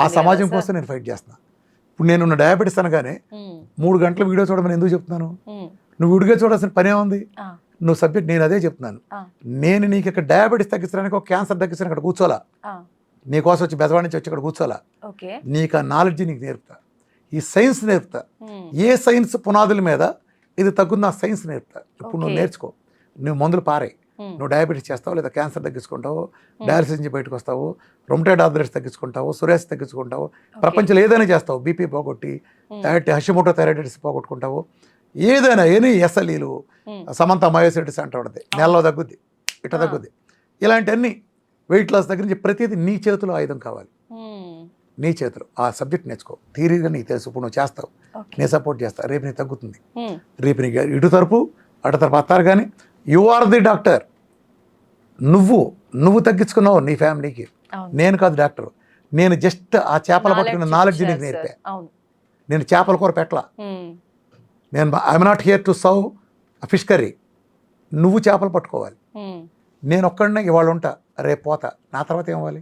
ఆ సమాజం కోసం నేను ఫైట్ చేస్తున్నా. ఇప్పుడు నేను డయాబెటీస్ అనగానే 3 గంటల వీడియో చూడమని ఎందుకు చెప్తున్నాను? నువ్వు విడిగా చూడాల్సిన పనే ఉంది. నువ్వు సబ్జెక్ట్, నేను అదే చెప్తున్నాను. నేను నీకు ఇక్కడ డయాబెటీస్ తగ్గించడానికి, ఒక క్యాన్సర్ తగ్గించడానికి ఇక్కడ కూర్చోలా, నీకోసం వచ్చి బెజవాడ నుంచి వచ్చి ఇక్కడ కూర్చోలా. నీకు ఆ నాలెడ్జ్ నీకు నేర్పుతా, ఈ సైన్స్ నేర్పుతా. ఏ సైన్స్ పునాదుల మీద ఇది తగ్గుంది ఆ సైన్స్ నేర్పుతా. ఇప్పుడు నువ్వు నేర్చుకో, నువ్వు మందులు పారాయి, నువ్వు డయాబెటీస్ చేస్తావు, లేదా క్యాన్సర్ తగ్గించుకుంటావు, డయాలసిస్ నుంచి బయటకు వస్తావు, రొమటైడ్ ఆర్థరైటిస్ తగ్గించుకుంటావు, సోరియాసిస్ తగ్గించుకుంటావు, ప్రపంచంలో ఏదైనా చేస్తావు, బీపీ పోగొట్టి, హషిమోటో థైరాయిడిస్ పోగొట్టుకుంటావు, ఏదైనా ఎస్ఎల్ఈలు, సమంత మయోసైటిస్ అంటే ఉంటుంది, నెలలో తగ్గుద్ది, ఇట్లా తగ్గుద్ది. ఇలాంటివన్నీ వెయిట్ లాస్ దగ్గర నుంచి ప్రతిదీ నీ చేతిలో ఆయుధం కావాలి. నీ చేతిలో ఆ సబ్జెక్ట్ నేర్చుకో, థియరీగా నీకు తెలుసు, ఇప్పుడు నువ్వు చేస్తావు, నేను సపోర్ట్ చేస్తా, రేపు నీకు తగ్గుతుంది, రేపు నీకు ఇటు తరపు అటు తరపు అత్తారు. కానీ యు ఆర్ ది డాక్టర్. నువ్వు తగ్గించుకున్నావు నీ ఫ్యామిలీకి, నేను కాదు డాక్టర్. నేను జస్ట్ ఆ చేపలు పట్టుకున్న నాలెడ్జ్ నీకు నేర్పా. నేను చేపల కూర పెట్టలా, నేను I'm not here to serve fish curry. నువ్వు చేపలు పట్టుకోవాలి, నేను ఒక్కడనే ఇవాళ ఉంటా, రేపు పోతా, నా తర్వాత ఏమవ్వాలి?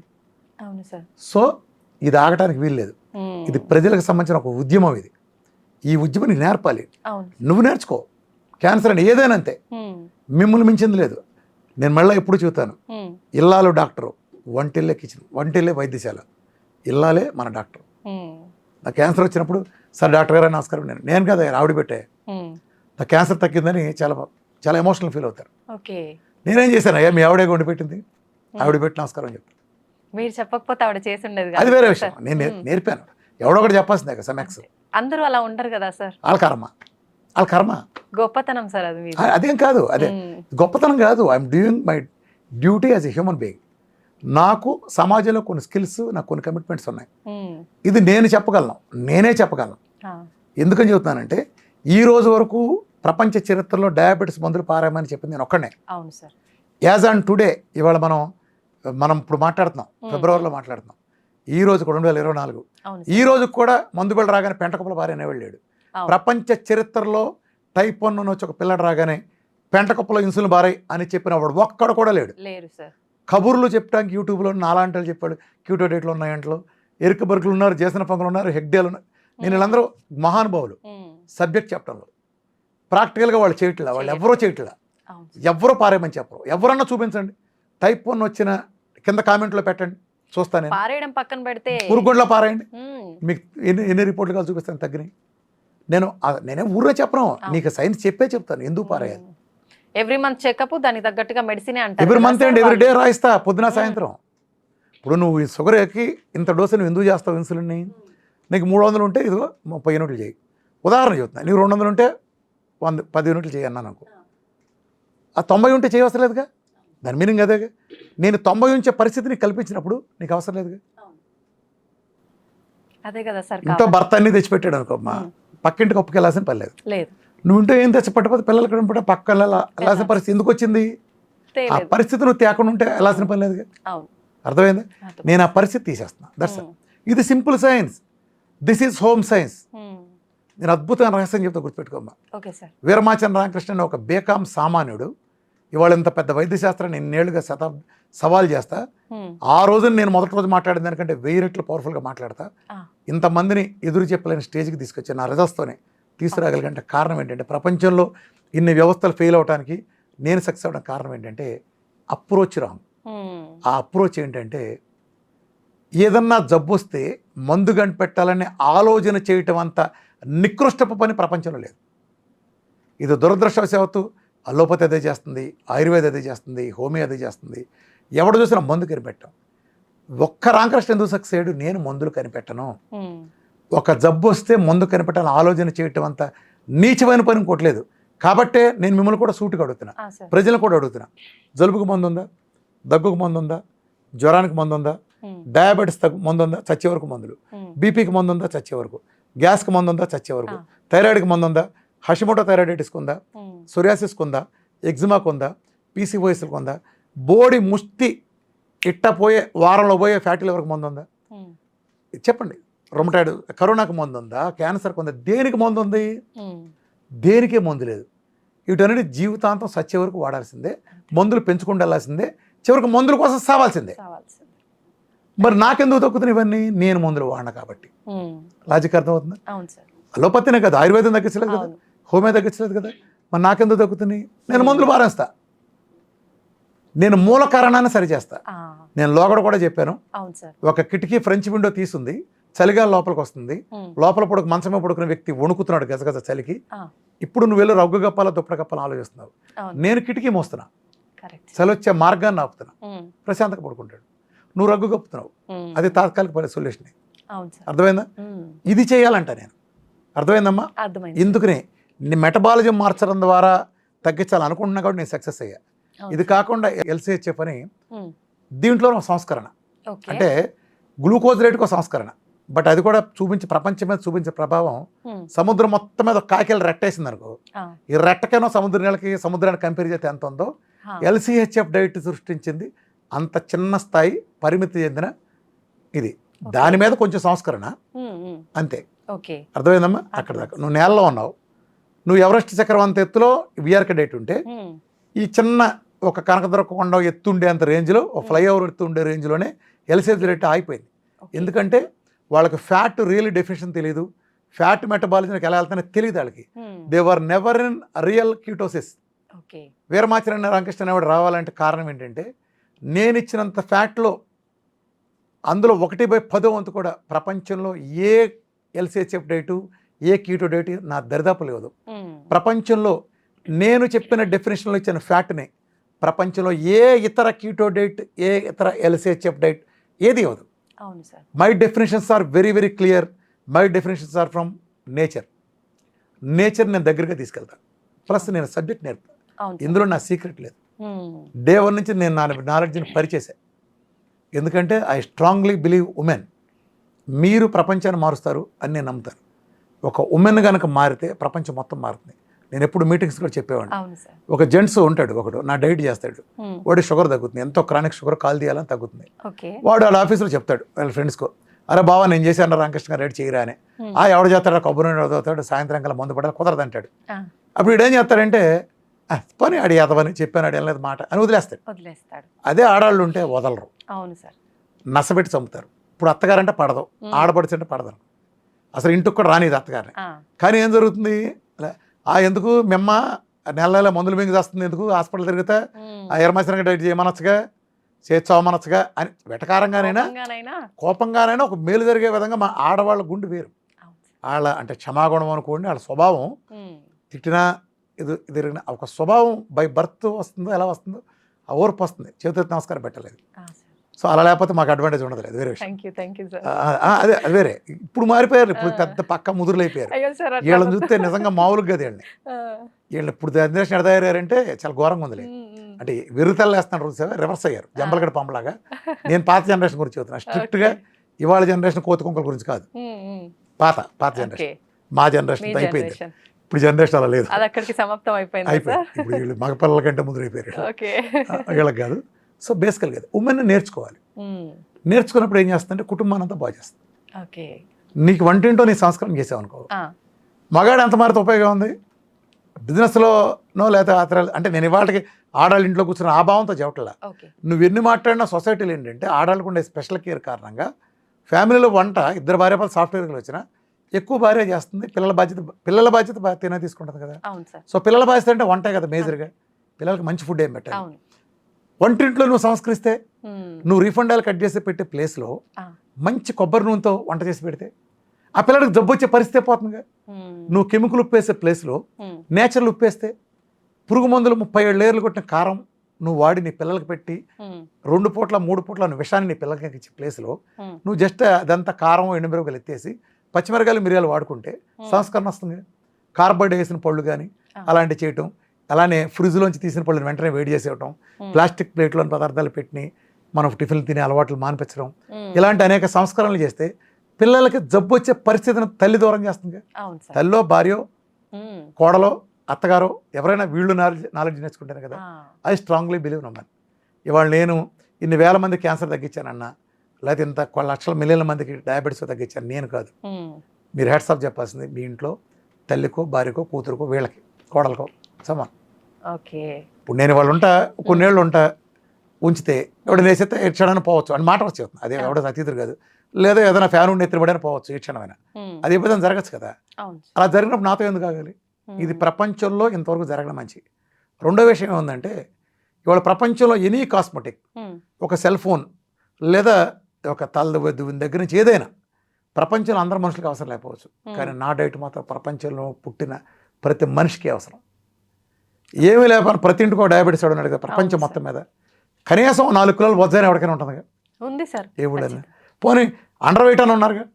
సో ఇది ఆగటానికి వీల్లేదు. ఇది ప్రజలకు సంబంధించిన ఒక ఉద్యమం. ఈ ఉద్యమం నీకు నేర్పాలి, నువ్వు నేర్చుకో. క్యాన్సర్ అని ఏదైనా అంతే, మిమ్మల్ని మించింది లేదు. నేను మళ్ళీ ఎప్పుడు చెబుతాను, ఇల్లాలు డాక్టరు, వంటిల్లే కిచెన్, వంటిల్లే వైద్యశాల, ఇల్లాలే మన డాక్టర్. నా క్యాన్సర్ వచ్చినప్పుడు, సార్ డాక్టర్ గారు నమస్కారం, నేను కదా ఆవిడ పెట్టే, నా క్యాన్సర్ తగ్గిందని చాలా చాలా ఎమోషనల్ ఫీల్ అవుతారు. నేనేం చేశాను, అయ్యా మీ ఆవిడే కొండి పెట్టింది, ఆవిడ పెట్టి నమస్కారం చెప్పాను. మీరు చెప్పకపోతే ఆవిడ చేసి ఉండేది, అది వేరే విషయం. నేను నేర్పాను, ఎవడో ఒకటి చెప్పాల్సిందే కదా. సమెక్స్ అందరూ అలా ఉంటారు కదా సార్, వాళ్ళ కర్మ, గొప్పతనం సార్ అది. అదేం కాదు, అదే గొప్పతనం కాదు. I'm doing my duty as a human being. నాకు సమాజంలో కొన్ని స్కిల్స్, నాకు కొన్ని కమిట్మెంట్స్ ఉన్నాయి. ఇది నేను చెప్పగలను, నేనే చెప్పగలను. ఎందుకని చెబుతున్నానంటే, ఈ రోజు వరకు ప్రపంచ చరిత్రలో డయాబెటీస్ మందులు పారామని చెప్పింది నేను ఒక్కడే. అవును సార్. యాజ్ ఆన్ టుడే, ఇవాళ మనం ఇప్పుడు మాట్లాడుతున్నాం, ఫిబ్రవరిలో మాట్లాడుతున్నాం, ఈ రోజు 2024, ఈ రోజు కూడా మందు బిళ్ళ రాగానే పెంటకుప్పల భార్య అనేవాళ్ళు లేడు. ప్రపంచ చరిత్రలో టైప్ 1 వచ్చి ఒక పిల్లడు రాగానే పెంటకుప్పలో ఇన్సులిన్ బారై అని చెప్పిన వాడు ఒక్కడు కూడా లేడు. కబుర్లు చెప్పడానికి యూట్యూబ్లో నాలాంటి చెప్పాడు, క్యూటో డేట్లు ఉన్నాయంట్లో, ఎరుక బరుకులు ఉన్నారు, జేసన పంగులు ఉన్నారు, హెగ్డేలు ఉన్నారు. నేను వీళ్ళందరూ మహానుభావులు సబ్జెక్ట్ చెప్పడంలో. ప్రాక్టికల్గా వాళ్ళు చేయట్లా, వాళ్ళు ఎవరో చేయట్లా, ఎవరో పారేయమని చెప్పరు. ఎవరన్నా చూపించండి, టైప్ 1 వచ్చిన కింద కామెంట్లో పెట్టండి, చూస్తాను. పారేయడం పక్కన పెడితే పురుగుండ్లో పారేయండి, మీకు ఎన్ని రిపోర్ట్లు కాదు చూపిస్తాను తగ్గినాయి. నేనే ఊర్లో చెప్పను, నీకు సైన్స్ చెప్పే చెప్తాను ఎందుకు పారేయాలి. ఎవ్రీ మంత్ చెకప్, దానికి తగ్గట్టుగా మెడిసిన్ అంటారు. Every month and every day రాయిస్తా, పొద్దున సాయంత్రం. ఇప్పుడు నువ్వు షుగర్ ఎక్కి ఇంత డోసు నువ్వు ఎందుకు చేస్తావు ఇన్సులిన్ని? నీకు 300 ఉంటే ఇదిగో 30 యూనిట్లు చేయి. ఉదాహరణ చెప్తున్నా, నీకు 200 ఉంటే 10 యూనిట్లు చేయి అన్నా నాకు. ఆ 90 ఉంటే చేయవసరం లేదుగా, దాని మీనింగ్ అదేగా. నేను 90 ఉంచే పరిస్థితిని కల్పించినప్పుడు నీకు అవసరం లేదుగా. అదే కదా సార్. ఇంట్లో భర్త అన్ని తెచ్చిపెట్టాడు అనుకో, మా పక్కింటికి ఒప్పుకి వెళ్ళాల్సిన పని లేదు. నువ్వు ఇంట్లో ఏం తెచ్చిపెట్టకపోతే పిల్లలు కూడా పక్క వెళ్ళాల్సిన పరిస్థితి ఎందుకు వచ్చింది? ఆ పరిస్థితి నువ్వు తేకుండా ఉంటే వెళ్ళాల్సిన పని లేదుగా. అర్థమైందా? నేను ఆ పరిస్థితి తీసేస్తున్నా. దట్స్ ఇది simple science. This is home science. నేను అద్భుతమైన రహస్యం చెప్తా, గుర్తుపెట్టుకోమ్మా. వీరమాచంద్ర రామకృష్ణ అనే ఒక బేకాం సామాన్యుడు ఇవాళ ఇంత పెద్ద వైద్యశాస్త్రాన్ని ఎన్నేళ్లుగా సవాల్ చేస్తా. ఆ రోజున నేను మొదటి రోజు మాట్లాడిన దానికంటే 1000 రెట్లు పవర్ఫుల్గా మాట్లాడతా. ఇంతమందిని ఎదురు చెప్పలేని స్టేజ్కి తీసుకొచ్చాను నా రజస్తోనే తీసుకురాగలిగంటే కారణం ఏంటంటే, ప్రపంచంలో ఇన్ని వ్యవస్థలు ఫెయిల్ అవడానికి నేను సక్సెస్ అవ్వడానికి కారణం ఏంటంటే అప్రోచ్ రాంగ్. ఆ అప్రోచ్ ఏంటంటే, ఏదన్నా జబ్బు వస్తే మందు కనిపెట్టాలనే ఆలోచన చేయటం అంత నికృష్టపు పని ప్రపంచంలో లేదు. ఇది దురదృష్టవశాత్తు అలోపతి అదే చేస్తుంది, ఆయుర్వేద అదే చేస్తుంది, హోమియో అదే చేస్తుంది. ఎవడు చూసినా మందు కనిపెట్టాం. ఒక్క రామకృష్ణ ఎందుకు సక్సెస్ అయ్యాడు? నేను మందులు కనిపెట్టను. ఒక జబ్బు వస్తే మందు కనిపెట్టాలని ఆలోచన చేయటం అంత నీచమైన పని ఇంకోట్లేదు. కాబట్టే నేను మిమ్మల్ని కూడా సూటుగా అడుగుతున్నా, ప్రజలను కూడా అడుగుతున్నా, జలుబుకు మందు ఉందా? దగ్గుకు మందు ఉందా? జ్వరానికి మందు ఉందా? డయాబెటీస్ మందు ఉందా? చచ్చే వరకు మందులు. బీపీకి మందు ఉందా? చచ్చే వరకు. గ్యాస్కి మందు ఉందా? చచ్చే వరకు. థైరాయిడ్కి మందు ఉందా? హషిమోటో థైరాయిడైటిస్కి ఉందా? సోరియాసిస్కి ఉందా? ఎగ్జిమాకు ఉందా? పీసీఓఎస్కి ఉందా? బోడి ముష్టి ఇట్టపోయే వారంలో పోయే ఫ్యాటీ లివర్కి మందు ఉందా? చెప్పండి. రొమటైడ్ కరోనాకి మందు ఉందా? క్యాన్సర్కి ఉందా? దేనికి మందు ఉంది? దేనికే మందు లేదు. వీటన్నిటి జీవితాంతం సచ్చే వరకు వాడాల్సిందే, మందులు పెంచుకుంటూ వెళ్ళాల్సిందే, చివరికి మందుల కోసం సావాల్సిందే. మరి నాకెందుకు తగ్గుతుంది ఇవన్నీ? నేను మందులు వాడిన కాబట్టి. లాజిక్ అర్థమవుతుంది? అలోపతినే కదా, ఆయుర్వేదం తగ్గించలేదు కదా, హోమియో తగ్గించలేదు కదా, మరి నాకెందుకు తగ్గుతుంది? నేను మందులు మారేస్తా, నేను మూల కారణాన్ని సరిచేస్తా. నేను లోగడ కూడా చెప్పాను, ఒక కిటికీ ఫ్రెంచ్ విండో తీసుంది, చలిగాలి లోపలికి వస్తుంది, లోపల పడుకు మంచమే పడుకునే వ్యక్తి వణుకుతున్నాడు గజగజ చలికి. ఇప్పుడు నువ్వు వెళ్ళి రగ్గు గప్పాల దుప్పటి కప్పాలని ఆలోచిస్తున్నావు, నేను కిటికీ మోస్తున్నా. కరెక్ట్. చలి వచ్చే మార్గాన్ని ఆపుతున్నావు, ప్రశాంతంగా పడుకుంటాడు. నువ్వు రగ్గు కప్పుతున్నావు, అది తాత్కాలిక సొల్యూషన్. అవును సార్. అర్థమైందా? ఇది చేయాలంట నేను. అర్థమైందమ్మా? అర్థమైంది. ఎందుకని మెటబాలిజం మార్చడం ద్వారా తగ్గించాలనుకుంటున్నా కాబట్టి నేను సక్సెస్ అయ్యా. ఇది కాకుండా LCHF అని దీంట్లో ఒక సంస్కరణ, ఓకే. అంటే గ్లూకోజ్ రేటుకు ఒక సంస్కరణ. బట్ అది కూడా ప్రపంచం మీద చూపించే ప్రభావం సముద్రం మొత్తం మీద ఒక కాకిలు రెట్టేసింది అనుకో, ఈ రెట్టకైనా సముద్ర నీళ్ళకి సముద్రానికి కంపేర్ చేస్తే ఎంత ఉందో LCHF డైట్ సృష్టించింది. అంత చిన్న స్థాయి పరిమితి చెందిన ఇది. దాని మీద కొంచెం సంస్కరణ అంతే. అర్థమైందమ్మా? అక్కడ దాకా నువ్వు నేలలో ఉన్నావు, నువ్వు ఎవరెస్ట్ చక్రం అంత ఎత్తులో విఆర్కే డైట్ ఉంటే ఈ చిన్న ఒక కనకదుర్గ కొండ ఎత్తు ఉండే అంత రేంజ్లో, ఒక ఫ్లైఓవర్ ఎత్తు ఉండే రేంజ్లోనే LCHF డైట్ ఆగిపోయింది. ఎందుకంటే వాళ్ళకి ఫ్యాట్ రియల్ డెఫినేషన్ తెలియదు, ఫ్యాట్ మెటబాలిజంకి ఎలా వెళ్తానో తెలియదు వాళ్ళకి. They were never in real ketosis. Veeramacharya Ramakrishna అనేవాడు రావాలంటే కారణం ఏంటంటే, నేను ఇచ్చినంత ఫ్యాట్లో అందులో 1/10 వంతు కూడా ప్రపంచంలో ఏ LCHF డైటు, ఏ కీటో డైట్ నా దరిదాపు లేదు. ప్రపంచంలో నేను చెప్పిన డెఫినేషన్లో ఇచ్చిన ఫ్యాట్ని ప్రపంచంలో ఏ ఇతర కీటో డైట్, ఏ ఇతర LCHF డైట్ ఏది ఇవ్వదు. My definitions are very very clear. My definitions are from nature. Nature నేను దగ్గరగా తీసుకెళ్తాను, ప్లస్ నేను సబ్జెక్ట్ నేర్పుతాను. ఇందులో నా సీక్రెట్ లేదు. డే 1 నుంచి నేను నా నాలెడ్జ్ని పరిచేశాను. ఎందుకంటే ఐ స్ట్రాంగ్లీ బిలీవ్ ఉమెన్. మీరు ప్రపంచాన్ని మారుస్తారు అని నేను నమ్ముతాను. ఒక ఉమెన్ కనుక మారితే ప్రపంచం మొత్తం మారుతుంది. నేను ఎప్పుడు మీటింగ్స్ కూడా చెప్పేవాడిని. ఒక జెంట్స్ ఉంటాడు, ఒకడు నా డైట్ చేస్తాడు, వాడి షుగర్ తగ్గుతుంది, ఎంతో క్రానిక్ షుగర్ కాల్ తీయాలని తగ్గుతుంది. వాడు వాళ్ళ ఆఫీస్లో చెప్తాడు వాళ్ళ ఫ్రెండ్స్కో, అరే బావా నేను చేశాను రామకృష్ణ గారు డైట్ చేయరా అని. ఎవడు చేస్తాడు, కొబ్బరి చదువుతాడు, సాయంత్రం కల్లా మందు పడాలి, కుదరదు అంటాడు. అప్పుడు వీడు ఏం చేస్తాడంటే, పని అడి అతవని చెప్పాను, అడి వెళ్ళలేదు మాట అని వదిలేస్తాడు. అదే ఆడవాళ్ళు ఉంటే వదలరు, నసబెట్టి చంపుతారు. ఇప్పుడు అత్తగారంటే పడదు, ఆడపడిచి అంటే పడతారు, అసలు ఇంటికి కూడా రానిది అత్తగారిని. కానీ ఏం జరుగుతుంది, ఎందుకు మెమ్మ నెల నెల మందులు మింగి చేస్తుంది, ఎందుకు హాస్పిటల్ తిరిగితే ఎర్రమసరంగా డైట్ చేయమనొచ్చుగా, చేర్చవమనొచ్చుగా అని వెటకారంగానైనా కోపంగానైనా ఒక మేలు జరిగే విధంగా మా ఆడవాళ్ళ గుండె వేరు. వాళ్ళ అంటే క్షమాగుణం అనుకోండి, వాళ్ళ స్వభావం తిట్టినా ఇది ఒక స్వభావం బై బర్త్ వస్తుందో ఎలా వస్తుందో ఆ ఓర్పు వస్తుంది. చేతులెత్తి నమస్కారం పెట్టలేదు. సో అలా లేకపోతే మాకు అడ్వాంటేజ్ ఉండదు, అది వేరే విషయం. అదే అది వేరే. ఇప్పుడు మారిపోయారు, ఇప్పుడు పెద్ద పక్క ముదురులు అయిపోయారు. వీళ్ళని చూస్తే నిజంగా మామూలుగా కదా వీళ్ళు ఇప్పుడు జనరేషన్ ఎడ తయారయ్యారంటే చాలా ఘోరంగా ఉంది. అంటే విరుతలు వేస్తున్నారు, రివర్స్ అయ్యారు, జంబలగడ పంపలాగా. నేను పాత జనరేషన్ గురించి చెబుతున్నా, స్ట్రిక్ట్గా. ఇవాళ జనరేషన్ కోతి కుంకల గురించి కాదు, పాత జనరేషన్. మా జనరేషన్ అయిపోయింది, ఇప్పుడు జనరేషన్ అలా లేదు, అయిపోయింది. ఇప్పుడు వీళ్ళు మగ పిల్లల కంటే ముందు అయిపోయారు, వీళ్ళకి కాదు. సో బేసికల్గా ఉమెన్ నేర్చుకోవాలి. నేర్చుకున్నప్పుడు ఏం చేస్తుందంటే కుటుంబాన్ని అంతా బాగా చేస్తుంది. నీకు వంటింటో నీ సంస్కారం చేసావు అనుకో, మగాడు ఎంత మారితే ఉపయోగం ఉంది. బిజినెస్లోనో లేదా ఆతరాలు అంటే నేను ఇవాళకి ఆడాళ్ళ ఇంట్లో కూర్చున్న ఆ భావంతో చెప్పట్లా. నువ్వు ఎన్ని మాట్లాడినా సొసైటీలో ఏంటంటే ఆడాళ్ళకు ఉండే స్పెషల్ కేర్ కారణంగా ఫ్యామిలీలో వంట 2 భార్య సాఫ్ట్వేర్లు వచ్చినా ఎక్కువ భార్య చేస్తుంది. పిల్లల బాధ్యత తినే తీసుకుంటుంది కదా. సో పిల్లల బాధ్యత అంటే వంటే కదా మేజర్గా. పిల్లలకి మంచి ఫుడ్ ఏం పెట్టాలి. వంటింట్లో నువ్వు సంస్కరిస్తే, నువ్వు రీఫండ్ ఆయిల్ కట్ చేసి పెట్టే ప్లేస్లో మంచి కొబ్బరి నూనెతో వంట చేసి పెడితే ఆ పిల్లడికి జబ్బు వచ్చే పరిస్థితి పోతుందిగా. నువ్వు కెమికల్ ఉప్పేసే ప్లేస్లో నేచురల్ ఉప్పేస్తే, పురుగు మందులు 37 లేయర్లు కొట్టిన కారం నువ్వు వాడి నీ పిల్లలకి పెట్టి 2 పూట్ల 3 పూట్ల విషాన్ని నీ పిల్లలకి ఇచ్చే ప్లేస్లో నువ్వు జస్ట్ అదంతా కారం ఎండుమిరపకాయలు ఎత్తేసి పచ్చిమిరకాయలు మిరియాలు వాడుకుంటే సంస్కరణ వస్తుంది. కార్బైడ్ వేసిన పళ్ళు కానీ అలాంటివి చేయటం, అలానే ఫ్రిడ్జ్లోంచి తీసిన పళ్ళని వెంటనే వేడి చేసి ఇవ్వటం, ప్లాస్టిక్ ప్లేట్లోని పదార్థాలు పెట్టి మనం టిఫిన్లు తినే అలవాట్లు మానిపించడం, ఇలాంటి అనేక సంస్కరణలు చేస్తే పిల్లలకి జబ్బు వచ్చే పరిస్థితిని తల్లి దూరం చేస్తుంది. తల్లో భార్యో కోడలో అత్తగారో ఎవరైనా వీళ్ళు నాలెడ్జ్ నేర్చుకుంటారు కదా. ఐ స్ట్రాంగ్లీ బిలీవ్ నమ్మను. ఇవాళ నేను ఇన్ని వేల మంది క్యాన్సర్ తగ్గించానన్నా, లేకపోతే ఇంత లక్షల మిలియన్ల మందికి డయాబెటీస్ తగ్గించాను నేను కాదు. మీరు హ్యాట్స్ ఆఫ్ చెప్పాల్సింది మీ ఇంట్లో తల్లికో భార్యకో కూతురుకో వీళ్ళకి కోడలకో సమానం. ఇప్పుడు నేను వాళ్ళు ఉంటా కొన్నేళ్ళు ఉంటా ఉంచితే ఎవడు నేసేస్తే ఏ క్షణాన్ని పోవచ్చు అని మాట వచ్చి అది ఎవడో అతిథులు కాదు. లేదా ఏదైనా ఫ్యాన్ ఉండి ఎత్తిపడైనా పోవచ్చు ఏ క్షణమైనా. అది ఎప్పుడైనా జరగచ్చు కదా. అలా జరిగినప్పుడు నాతో ఎందుకు ఆగాలి? ఇది ప్రపంచంలో ఇంతవరకు జరగడం మంచి. రెండో విషయం ఏముందంటే, ఇవాళ ప్రపంచంలో ఎనీ కాస్మెటిక్, ఒక సెల్ ఫోన్ లేదా ఒక తలదువ్విన దగ్గర నుంచి ఏదైనా ప్రపంచంలో అందరు మనుషులకి అవసరం లేకపోవచ్చు, కానీ నా డైట్ మాత్రం ప్రపంచంలో పుట్టిన ప్రతి మనిషికి అవసరం. ఏమీ లేకపోయినా ప్రతి ఇంటికి ఒక డయాబెటీస్ వాడు ఉన్నాడు కదా ప్రపంచం అవును మొత్తం మీద. కనీసం 4 కిలోలు వజ్జాయిన ఎవరికైనా ఉంటుంది కదా ఉంది సార్. ఏ ఊళ్ళైనా. పోనీ అండర్ వెయిట్ అని ఉన్నారు కదా,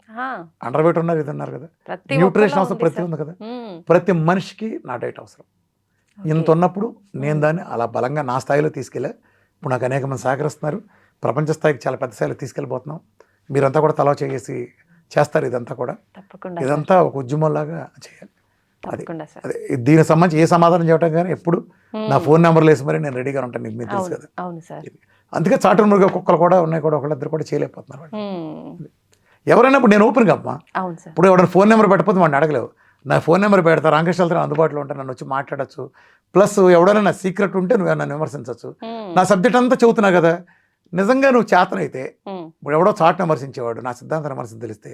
అండర్ వెయిట్ ఉన్నారు, ఇది ఉన్నారు కదా, ప్రతి న్యూట్రిషన్ ఒక్కరిలో అవసరం ఉంది ప్రతి సార్. ఉంది కదా. మ్మ్. ప్రతి మనిషికి నా డైట్ అవసరం. ఇంత ఉన్నప్పుడు నేను దాన్ని అలా బలంగా నా స్థాయిలో తీసుకెళ్ళా. ఇప్పుడు నాకు అనేక మంది సహకరిస్తున్నారు. ప్రపంచ స్థాయికి చాలా పెద్ద స్థాయిలో తీసుకెళ్ళిపోతున్నాం. మీరంతా కూడా తలా చేసి చేస్తారు. ఇదంతా కూడా తప్పకుండా సార్. ఇదంతా ఒక ఉద్యమంలాగా చేయాలి. అది తప్పకుండా సార్. అదే దీనికి సంబంధించి ఏ సమాధానం చెప్పడం కానీ ఎప్పుడు నా ఫోన్ నెంబర్లు వేసి మరి నేను రెడీగా ఉంటాను. మీకు తెలుసు అవును కదా. అవును సార్. అందుకే చాటు మురుగా కుక్కలు కూడా ఉన్నాయి, కూడా ఒకళ్ళిద్దరు కూడా చేయలేకపోతున్నారు వాళ్ళు. మ్మ్. ఎవరైనా ఇప్పుడు నేను ఓపెన్గా అమ్మా, అవును సార్. ఇప్పుడు ఎవరైనా ఫోన్ నెంబర్ పెట్టకపోతే వాడిని అడగలేవు. నా ఫోన్ నెంబర్ పెడతా, రామకృష్ణ అందుబాటులో ఉంటే నన్ను వచ్చి మాట్లాడచ్చు. ప్లస్ ఎవడైనా నా సీక్రెట్ ఉంటే నువ్వు నన్ను విమర్శించవచ్చు. మ్మ్. నా సబ్జెక్ట్ అంతా చెబుతున్నా కదా. నిజంగా నువ్వు చేతనైతే మ్మ్. ఇప్పుడు ఎవడో చాటును విమర్శించేవాడు నా సిద్ధాంతం విమర్శించి తెలిస్తే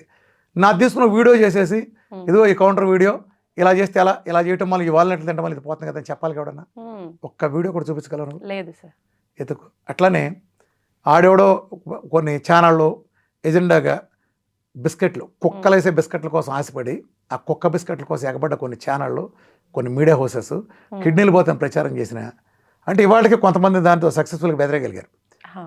నా తీసుకున్న వీడియో చేసేసి ఇదిగో ఈ కౌంటర్ వీడియో ఇలా చేస్తే ఎలా, ఇలా చేయటం వల్ల ఈ వాల్నట్లు తినడం వల్ల ఇది పోతుంది కదా అని చెప్పాలి ఎవడన్నా. మ్మ్. ఒక్క వీడియో కూడా చూపించగలను లేదు సార్. ఎతుకు. అట్లానే ఆడెవడో కొన్ని ఛానళ్ళు ఎజెండాగా బిస్కెట్లు, కుక్కలు వేసే బిస్కెట్ల కోసం ఆశపడి ఆ కుక్క బిస్కెట్ల కోసం ఎగబడ్డ కొన్ని ఛానళ్ళు, కొన్ని మీడియా హౌసెస్ కిడ్నీలు పోతాను ప్రచారం చేసిన అంటే ఇవాళకి కొంతమంది దాంతో సక్సెస్ఫుల్గా బెదరగలిగారు.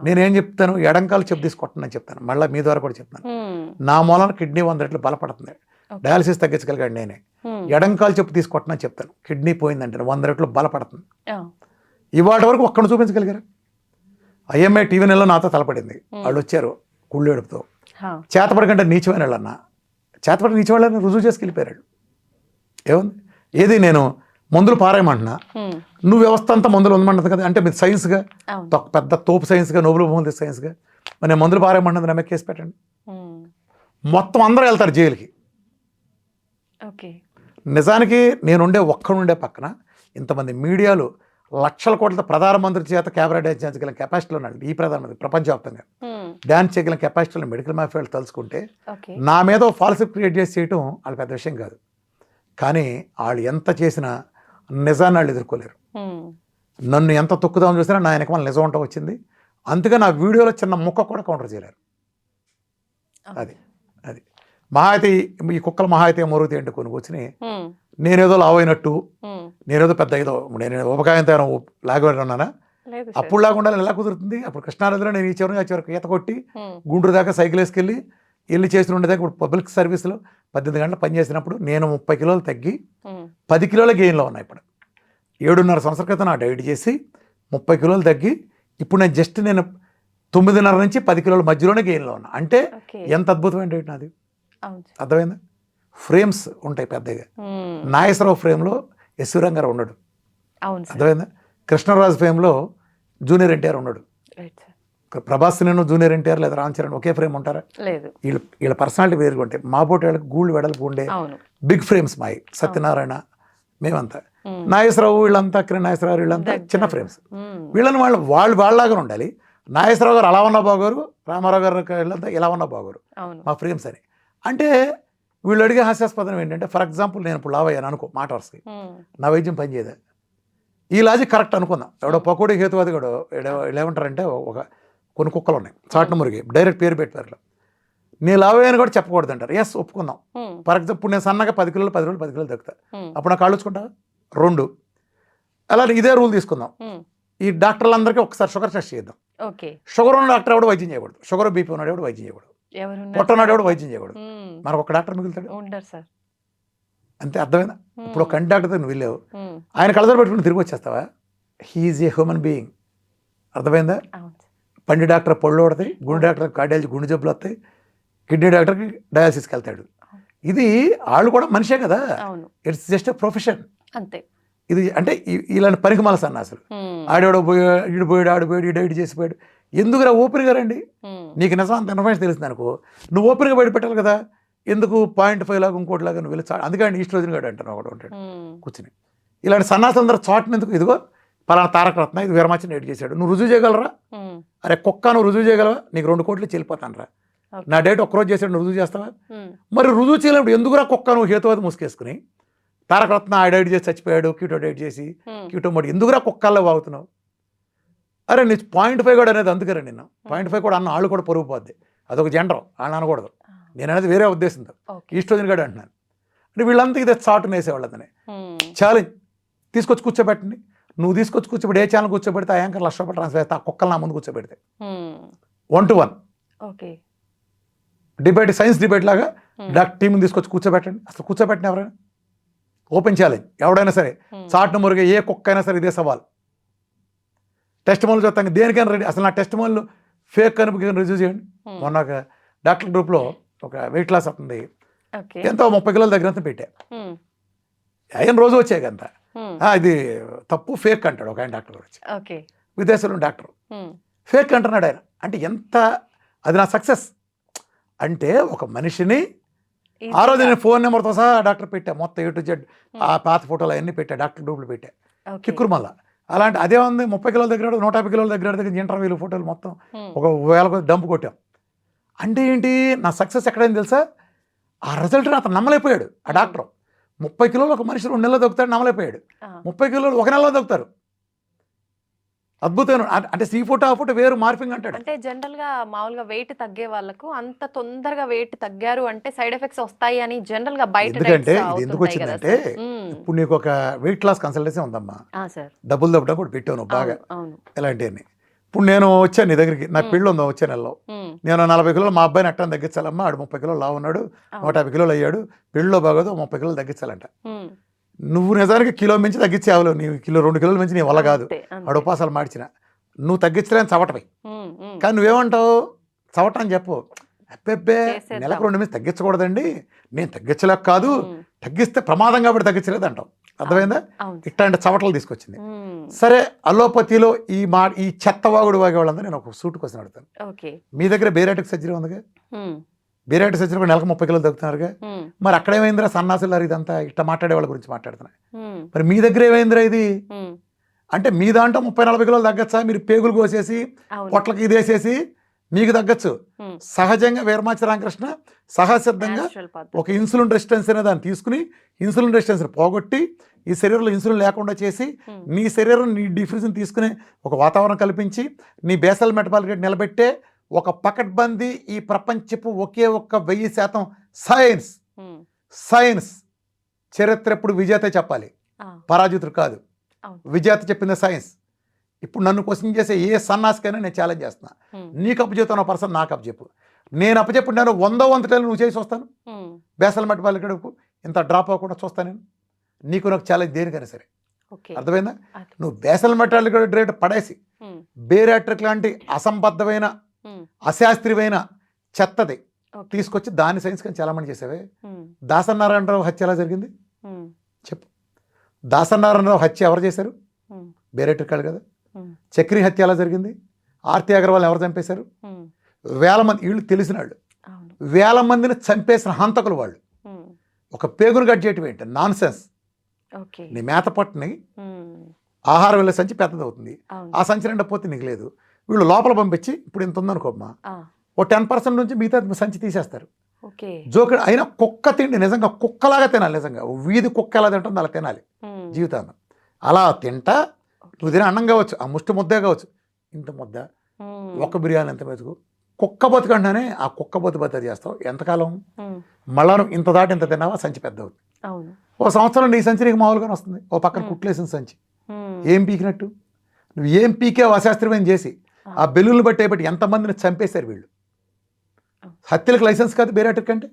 నేనేం చెప్తాను, ఎడంకాలు చెప్పు తీసుకొట్టనని చెప్తాను. మళ్ళీ మీ ద్వారా కూడా చెప్తాను. మ్మ్. నా మూలన కిడ్నీ 100 రెట్లు బలపడుతుంది. Okay. డయాలసిస్ తగ్గించగలిగాడు నేనే. మ్మ్. ఎడంకాలు చెప్పు తీసుకొట్టనని చెప్తాను. కిడ్నీ పోయిందంటే 100 రెట్లు బలపడుతుంది. ఆ. ఇవాటి వరకు ఒక్కడిని చూపించగలిగారు. ఐఎంఐ టీవీ నెలలో నాతో తలపడింది. వాళ్ళు వచ్చారు కుళ్ళేడుపుతో. హా. చేతపడి కంటే నీచమైన వాళ్ళన్నా, చేతపడి నీచ వాళ్ళని రుజువు చేసుకెళ్ళిపోయారు. ఏముంది, ఏది నేను మందులు పారాయమంటున్నా, మ్మ్. నువ్వు వ్యవస్థ అంతా మందులు ఉందమంటుంది కదా. అంటే మీరు సైన్స్గా అవును. పెద్ద తోపు సైన్స్గా, నోబెల్ బహుమతి సైన్స్గా మరి నేను మందులు పారాయమంటుంది నా మీద కేసు పెట్టండి. మ్మ్. మొత్తం అందరూ వెళ్తారు జైలుకి. ఓకే. నిజానికి నేనుండే ఒక్కడుండే పక్కన ఇంతమంది మీడియాలు లక్షల కోట్ల ప్రధానమంత్రి చేత కెమెరా డ్యాన్స్ చేయగల కెపాసిటీలో ఉన్నాడు ఈ ప్రధానమంత్రి ప్రపంచవ్యాప్తంగా. మ్మ్. డ్యాన్స్ చేయగల కెపాసిటీలో మెడికల్ మాఫియాలు తలుచుకుంటే ఓకే. నా మీద ఫాల్స్ క్రియేట్ చేసి చేయటం వాళ్ళ పెద్ద విషయం కాదు. కానీ వాళ్ళు ఎంత చేసినా నిజాన్ని వాళ్ళు ఎదుర్కోలేరు. మ్మ్. నన్ను ఎంత తొక్కుదామని చూసినా నా వెనక వాళ్ళ నిజం ఉంటా వచ్చింది. అందుకే నా వీడియోలో చిన్న ముక్క కూడా కౌంటర్ చేయలేరు. అది అది మహా అయితే ఈ కుక్కల మహా అయితే మరుగుతాయి అంటే కొన్ని కూర్చుని మ్మ్. నేనేదో లావైనట్టు, మ్మ్. నేనేదో పెద్ద ఏదో నేను ఉపకాయంతో లాగబడి ఉన్నానా, లేదు సార్. అప్పుడు లాగా ఉండాలి ఎలా కుదురుతుంది. అప్పుడు కృష్ణానదిలో నేను ఈ చివరి ఆ చివరికి ఈత కొట్టి మ్మ్. గుంటూరు దాకా సైకిల్ వేసుకెళ్ళి వెళ్ళి చేసి ఉండేదాకా ఇప్పుడు పబ్లిక్ సర్వీస్లో 18 గంటలు పనిచేసినప్పుడు నేను 30 కిలోలు తగ్గి మ్మ్. 10 కిలోల గెయిన్లో ఉన్నా. ఇప్పుడు 7.5 సంవత్సరాల క్రితం నా డైట్ చేసి 30 కిలోలు తగ్గి ఇప్పుడు నేను జస్ట్ నేను 9.5 నుంచి 10 కిలోల మధ్యలోనే గెయిన్లో ఉన్నా. అంటే ఓకే. ఎంత అద్భుతమైన డైట్ నాది. అవును సార్. అర్థమైందా. ఫ్రేమ్స్ ఉంటాయి పెద్దగా. మ్మ్. నాగేశ్వరరావు ఫ్రేమ్లో యశ్వరంగారావు ఉన్నాడు. అవును సార్. అర్థమైందా. కృష్ణరాజు ఫ్రేమ్లో జూనియర్ ఎన్టీఆర్ ఉన్నాడు. Right sir. ప్రభాస్ నేను జూనియర్ ఎన్టీఆర్ లేదా రామ్ చరణ్ ఒకే ఫ్రేమ్ ఉంటారా? లేదు. వీళ్ళ పర్సనాలిటీ వేరుగా ఉంటాయి. మా పోటీ వాళ్ళకి గూళ్ళు వెడల్పు ఉండే అవును. బిగ్ ఫ్రేమ్స్ మాయి. సత్యనారాయణ మేమంతా, మ్మ్. నాగేశ్వరరావు వీళ్ళంతా, నాగేశ్వరరావు వీళ్ళంతా చిన్న ఫ్రేమ్స్. మ్మ్. వీళ్ళని వాళ్ళు వాళ్ళలాగా ఉండాలి. నాగేశ్వరరావు గారు అలా ఉన్నా బాగోరు, రామారావు గారు వీళ్ళంతా ఇలా ఉన్నా బాగోరు అవును. మా ఫ్రేమ్స్ అని. అంటే వీళ్ళు అడిగే హాస్యాస్పదం ఏంటంటే, ఫర్ ఎగ్జాంపుల్ నేను ఇప్పుడు లావయ్యాను అనుకో మాట వరుసకి, మ్మ్. నా వైద్యం పనిచేయదా? ఈ లాజిక్ కరెక్ట్ అనుకుందాం. ఎవడో పకోడీ హేతువాది కూడా ఏమంటారంటే కొన్ని కుక్కలు ఉన్నాయి చాట్న మురిగి డైరెక్ట్ పేరు పెట్టారు. నేను లావయ్యాను కూడా చెప్పకూడదు అంటారు. ఎస్ ఒప్పుకుందాం. మ్మ్. ఫర్ ఎగ్జాంపుల్ ఇప్పుడు నేను సన్నగా 10 కిలోలు 10 రోజులు 10 కిలోలు తగ్గుతా, మ్మ్. అప్పుడు నాకు కాళ్ళుచ్చుకుంటా 2. అలా ఇదే రూల్ తీసుకుందాం. మ్మ్. ఈ డాక్టర్లందరికీ ఒకసారి షుగర్ టెస్ట్ చేద్దాం. ఓకే. షుగర్ ఉన్న డాక్టర్ ఎవడు వైద్యం చేయకూడదు, షుగర్ బీపీ ఉన్నాడు ఎవడు వైద్యం చేయకూడదు, ఎవరున్నారు? పొట్ట ఉన్నాడు ఎవడు వైద్యం చేయకూడదు. మ్మ్. మనకు ఒక డాక్టర్ మిగులుతాడు. ఉండరు సార్. అంతే. అర్థమైందా. ఇప్పుడు ఒక కంటి డాక్టర్తో నువ్వు వెళ్ళావు, మ్మ్. ఆయన కళ్ళజోడు పెట్టుకుని తిరిగి వచ్చేస్తావా? He is a human being. అర్థమైందా. అవును సార్. పండి డాక్టర్ పళ్ళు పడతాయి, గుండె డాక్టర్ కార్డియాలజీ గుండె జబ్బులు వస్తాయి, కిడ్నీ డాక్టర్కి డయాలసిస్కి వెళ్తాడు. ఇది వాళ్ళు కూడా మనిషే కదా. అవును. It's just a profession. అంతే. ఇది అంటే ఇలాంటి పనికి మాల సన్నాసులు. మ్మ్. ఆడేవాడు పోయాడు ఆడిపోయాడు ఈ డైట్ చేసిపోయాడు. ఎందుకురా ఓపెన్గా రండి. మ్మ్. నీకు నిజం అంత ఇన్ఫర్మేషన్ తెలిసింది అనుకో, నువ్వు ఓపెన్గా బయట పెట్టాలి కదా. ఎందుకు 0.5 లాగా ఇంకోటి లాగా నువ్వు వెళ్ళి అందుకని ఈస్ట్రోజన్ గాడు అంటాను ఒకటి ఉంటాడు మ్మ్. కూర్చుని. ఇలాంటి సన్నాసులందరూ చాటుని ఎందుకు? ఇదిగో పలానా తారక రత్న ఇది వీరమాచి డైట్ చేశాడు, నువ్వు రుజువు చేయగలరా? మ్మ్. అరే కుక్క నువ్వు రుజువు చేయగలవా? నీకు 2 కోట్లు చెల్లిపోతాను రా. ఓకే. నా డైట్ ఒక్కరోజు చేశాడు, నువ్వు రుజువు చేస్తావా? మ్మ్. మరి రుజువు చేయలేప్పుడు ఎందుకురా కుక్క నువ్వు హేతువాది ముసుకేసుకుని తారక రత్న ఆ డైట్ చేసి చచ్చిపోయాడు, క్యూటో డైట్ చేసి మ్మ్. క్యూటో మోడి ఎందుకురా కుక్కల్లో వాగుతున్నావు? అరే నీ 0.5 కూడా అనేది అందుకరే నిన్ను 0.5 కూడా అన్న వాళ్ళు కూడా పొరుగు పోద్ది. అదొక జెండర్, వాళ్ళు అనకూడదు. నేను అనేది వేరే ఉద్దేశంతో ఓకే. ఈస్ట్రోజన్ గాడు అంటున్నాను. అంటే వీళ్ళంతా ఇదే చాటును వేసేవాళ్ళు అతనే మ్మ్. ఛాలెంజ్ తీసుకొచ్చి కూర్చోబెట్టండి. నువ్వు తీసుకొచ్చి కూర్చోబెట్టి ఏ ఛానల్ కూర్చోబెడితే ఆ యాంకర్ ₹1,00,000 ట్రాన్స్ఫర్ చేస్తే ఆ కుక్కలు నా ముందు కూర్చోబెడితే 1-to-1 okay debate, science debate లాగా డాక్టర్ టీంని తీసుకొచ్చి కూర్చోబెట్టండి. అసలు కూర్చోబెట్టిన ఎవరైనా ఓపెన్ ఛాలెంజ్, ఎవడైనా సరే చాటును మురిగే ఏ కుక్క అయినా సరే ఇదే సవాల్. టెస్ట్ మోల్ చూస్తాను దేనికైనా రెడీ. అసలు నా టెస్ట్ మోల్ ఫేక్ కనుక రిజ్యూ చేయండి. మొన్న ఒక డాక్టర్ గ్రూప్లో ఒక వెయిట్ లాస్ అవుతుంది, ఎంతో 30 కిలోల దగ్గర పెట్టా. ఆయన రోజు వచ్చాయి అంత ఇది తప్పు ఫేక్ అంటాడు ఒక ఆయన డాక్టర్ వచ్చి, విదేశంలో డాక్టర్ ఫేక్ అంటున్నాడు ఆయన. అంటే ఎంత అది నా సక్సెస్ అంటే ఒక మనిషిని ఆ రోజు నేను ఫోన్ నెంబర్తో సహా డాక్టర్ పెట్టా, మొత్తం A to Z ఆ పాత ఫోటోలు అవన్నీ పెట్టా, డాక్టర్ గ్రూపులు పెట్టా. కిక్కురు మళ్ళా అలాంటి అదే ఉంది 30 కిలోల దగ్గర 150 కిలోల దగ్గర ఇంటర్వ్యూలు ఫోటోలు మొత్తం ఒక 1000 డంపు కొట్టాం. అంటే ఏంటి నా సక్సెస్ ఎక్కడైంది తెలుసా? ఆ రిజల్ట్ని అతను నమ్మలేకపోయాడు. ఆ డాక్టర్ 30 కిలోలు ఒక మనిషి 2 నెలలు దొక్కుతాడు, నమ్మలేకపోయాడు. 30 కిలోలు 1 నెలలో దొక్కుతారు. అద్భుతమైన అంటే సీ ఫోటో ఆ ఫోటో వేరు మార్పింగ్ అంటాడు. అంటే జనరల్ గా మామూలుగా వెయిట్ తగ్గే వాళ్ళకు అంత తొందరగా వెయిట్ తగ్గారు అంటే సైడ్ ఎఫెక్ట్స్ వస్తాయి అని జనరల్ గా బయట ఎందుకంటే ఇది ఎందుకు వచ్చిందంటే ఇప్పుడు నీకు ఒక వెయిట్ లాస్ కన్సల్టెన్సీ ఉందమ్మా, డబ్బులు దప్పడం కూడా పెట్టాను బాగా ఇలాంటివన్నీ. ఇప్పుడు నేను వచ్చాను నీ దగ్గరికి, నాకు పెళ్ళి ఉందా వచ్చే నెలలో, నేను 40 కిలోలు మా అబ్బాయిని అట్టని తగ్గించాలమ్మా, ఆడు 30 కిలోలు లావు ఉన్నాడు, 150 కిలోలు అయ్యాడు, పెళ్ళిలో బాగోదు 30 కిలోలు తగ్గించాలంట. నువ్వు నిజానికి కిలో మించి తగ్గించేవాళ్ళు, నీవు 2 కిలోల మించి నీ వల్ల కాదు, ఆడు ఉపాసాలు మార్చిన నువ్వు తగ్గించలేని చవటపై. కానీ నువ్వేమంటావు చవటం అని చెప్పు, అబ్బెబ్బే నెలకు 2 మించి తగ్గించకూడదండి, నేను తగ్గించలేక కాదు, తగ్గిస్తే ప్రమాదం కాబట్టి తగ్గించలేదు అంటావు. అర్థమైందా? ఇట్లాంటి చవటలు తీసుకొచ్చింది. సరే అలోపతిలో ఈ చెత్తవాగుడు వాగే వాళ్ళందరూ నేను ఒక సూట్ క్వశ్చన్ అడుగుతాను. మీ దగ్గర బేరాటిక్ సర్జరీ ఉందిగా, బేరాటిక్ సర్జరీ కూడా నెలకు 30 కిలోలు తగ్గుతున్నారుగా, మరి అక్కడ ఏమైందిరా సన్నాసులారు ఇదంతా ఇట్లా మాట్లాడే వాళ్ళ గురించి మాట్లాడుతున్నాయి, మరి మీ దగ్గర ఏమైందిరా ఇది అంటే మీ దాంట్లో 30-40 కిలోలు తగ్గచ్చా? మీరు పేగులు కోసేసి పొట్లకి ఇదేసేసి మీకు తగ్గచ్చు. సహజంగా వీరమాచి రామకృష్ణ సహసిద్ధంగా ఒక ఇన్సులిన్ రెసిస్టెన్స్ అనే దాన్ని తీసుకుని ఇన్సులిన్ రెసిస్టెన్స్ పోగొట్టి ఈ శరీరంలో ఇన్సులిన్ లేకుండా చేసి నీ శరీరం నీ డిఫ్యూజన్ తీసుకునే ఒక వాతావరణం కల్పించి నీ బేసల్ మెటబాలిక్ రేట్ నిలబెట్టే ఒక పకడ్బందీ ఈ ప్రపంచపు ఒకే ఒక్క 1000% సైన్స్. సైన్స్ చరిత్ర ఎప్పుడు విజేత చెప్పాలి, పరాజితుడు కాదు. విజేత చెప్పింది సైన్స్. ఇప్పుడు నన్ను క్వశ్చన్ చేసే ఏ సన్నాసికైనా నేను ఛాలెంజ్ చేస్తున్నా, నీకు అప్పచెప్తున్న పర్సన్ నాకు అప్పచెప్పు, నేను అప్పచెప్పు నేను 100 నువ్వు చేసి వస్తాను, బేసల్ మెటబాలిక్ రేట్ ఇంత డ్రాప్ అవ్వకుండా చూస్తాను నేను, నీకు నాకు ఛాలెంజ్ దేనికైనా సరే. అర్థమైందా? నువ్వు బేసల్ మెటబాలిక్ రేట్ పడేసి బేరాట్రిక్ లాంటి అసంబద్ధమైన అశాస్త్రీయమైన చెత్తది తీసుకొచ్చి దాన్ని సైన్స్ కానీ చాలామంది చేసేవే. దాసనారాయణరావు హత్య ఎలా జరిగింది చెప్పు? దాసనారాయణరావు హత్య ఎవరు చేశారు? బేరాట్రిక్ కదా. చక్రి హత్య ఎలా జరిగింది? ఆర్తి అగర్వాల్ ఎవరు చంపేశారు? వేల మంది, వీళ్ళు తెలిసిన వాళ్ళు, వేల మందిని చంపేసిన హంతకులు వాళ్ళు. ఒక పేగును కట్ చేయటం ఏంటి? Non sense. నీ మేత పట్టుని ఆహారం వెళ్ళే సంచి పెద్దది అవుతుంది, ఆ సంచి నిండా పోతే నీకు లేదు. వీళ్ళు లోపల పంపించి ఇప్పుడు ఇంత ఉందనుకోమ్మా, ఓ 10% నుంచి మిగతా సంచి తీసేస్తారు. జోకుడు అయినా కుక్క తిండి నిజంగా కుక్కలాగా తినాలి. నిజంగా వీధి కుక్క ఎలా తింటుందో అలా తినాలి జీవితాన్ని. అలా తింటా నువ్వు తినే అన్నం కావచ్చు, ఆ ముష్టి ముద్దే కావచ్చు, ఇంత ముద్ద ఒక్క బిర్యానీ ఎంత మెతుకు కుక్క బతుకంటానే ఆ కుక్క బతుకు చేస్తావు ఎంతకాలం? మళ్ళా ఇంత దాటి ఇంత తిన్నావా సంచి పెద్ద అవుతుంది. ఓ సంవత్సరం నీ సంచి నీకు మామూలుగానే వస్తుంది, ఓ పక్కన కుట్లేసిన సంచి. ఏం పీకినట్టు? నువ్వు ఏం పీకేవు అశాస్త్రీయం చేసి ఆ బెలూన్లు బట్టి ఎంతమందిని చంపేశారు వీళ్ళు. హత్యలకు లైసెన్స్ కాదు బేరాటిక్ అంటే.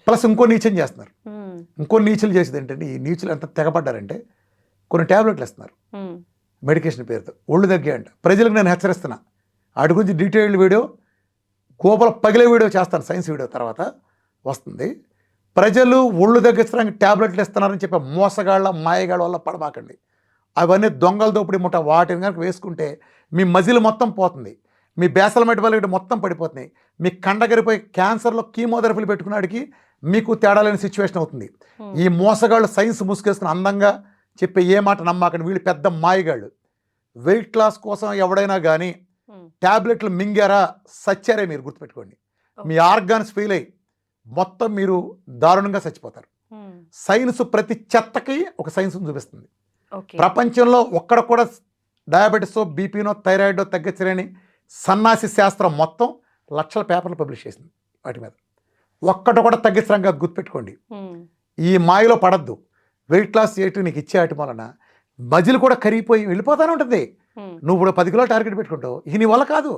ప్లస్ ఇంకో నీచం చేస్తున్నారు. ఇంకో నీచులు చేసేది ఏంటంటే, ఈ నీచులు ఎంత తెగపడ్డారంటే కొన్ని ట్యాబ్లెట్లు ఇస్తున్నారు మెడికేషన్ పేరుతో, ఒళ్ళు తగ్గే అంట. ప్రజలకు నేను హెచ్చరిస్తున్నా, వాటి గురించి డీటెయిల్డ్ వీడియో గోపల పగిలే వీడియో చేస్తాను, సైన్స్ వీడియో తర్వాత వస్తుంది. ప్రజలు ఒళ్ళు తగ్గించడానికి ట్యాబ్లెట్లు ఇస్తున్నారని చెప్పే మోసగాళ్ళ మాయగాళ్ళ వల్ల పడబాకండి. అవన్నీ దొంగల దోపిడి ముఠ. వాటిని కనుక వేసుకుంటే మీ మజిల్ మొత్తం పోతుంది, మీ బేసల్ మెటబాలిక్ మొత్తం పడిపోతున్నాయి, మీ కండగరిపోయి క్యాన్సర్లో కీమోథెరపీలు పెట్టుకున్నాడికి మీకు తేడా లేని సిచ్యువేషన్ అవుతుంది. ఈ మోసగాళ్ళు సైన్స్ ముసుగేసుకుని అందంగా చెప్పే ఏ మాట నమ్మకండి, వీళ్ళు పెద్ద మాయగాళ్ళు. వెయిట్ లాస్ కోసం ఎవడైనా కానీ ట్యాబ్లెట్లు మింగారా సచ్చారే మీరు గుర్తుపెట్టుకోండి. మీ ఆర్గాన్స్ ఫెయిల్ అయ్యి మొత్తం మీరు దారుణంగా చచ్చిపోతారు. సైన్స్ ప్రతి చెత్తకి ఒక సైన్స్ చూపిస్తుంది. ప్రపంచంలో ఒక్కడ కూడా డయాబెటీసో బీపీనో థైరాయిడో తగ్గించలేని సన్నాసి శాస్త్రం మొత్తం లక్షల పేపర్లు పబ్లిష్ చేసింది వాటి మీద. ఒక్కటి కూడా తగ్గించడానికి గుర్తుపెట్టుకోండి. ఈ మాయలో పడద్దు. వెయిట్ లాస్ చేయటం నీకు ఇచ్చే వాటి వలన మజిల్ కూడా కరిగిపోయి వెళ్ళిపోతానే ఉంటుంది. నువ్వు ఇప్పుడు 10 కిలో టార్గెట్ పెట్టుకుంటావు, ఇది నీ వల్ల కాదు,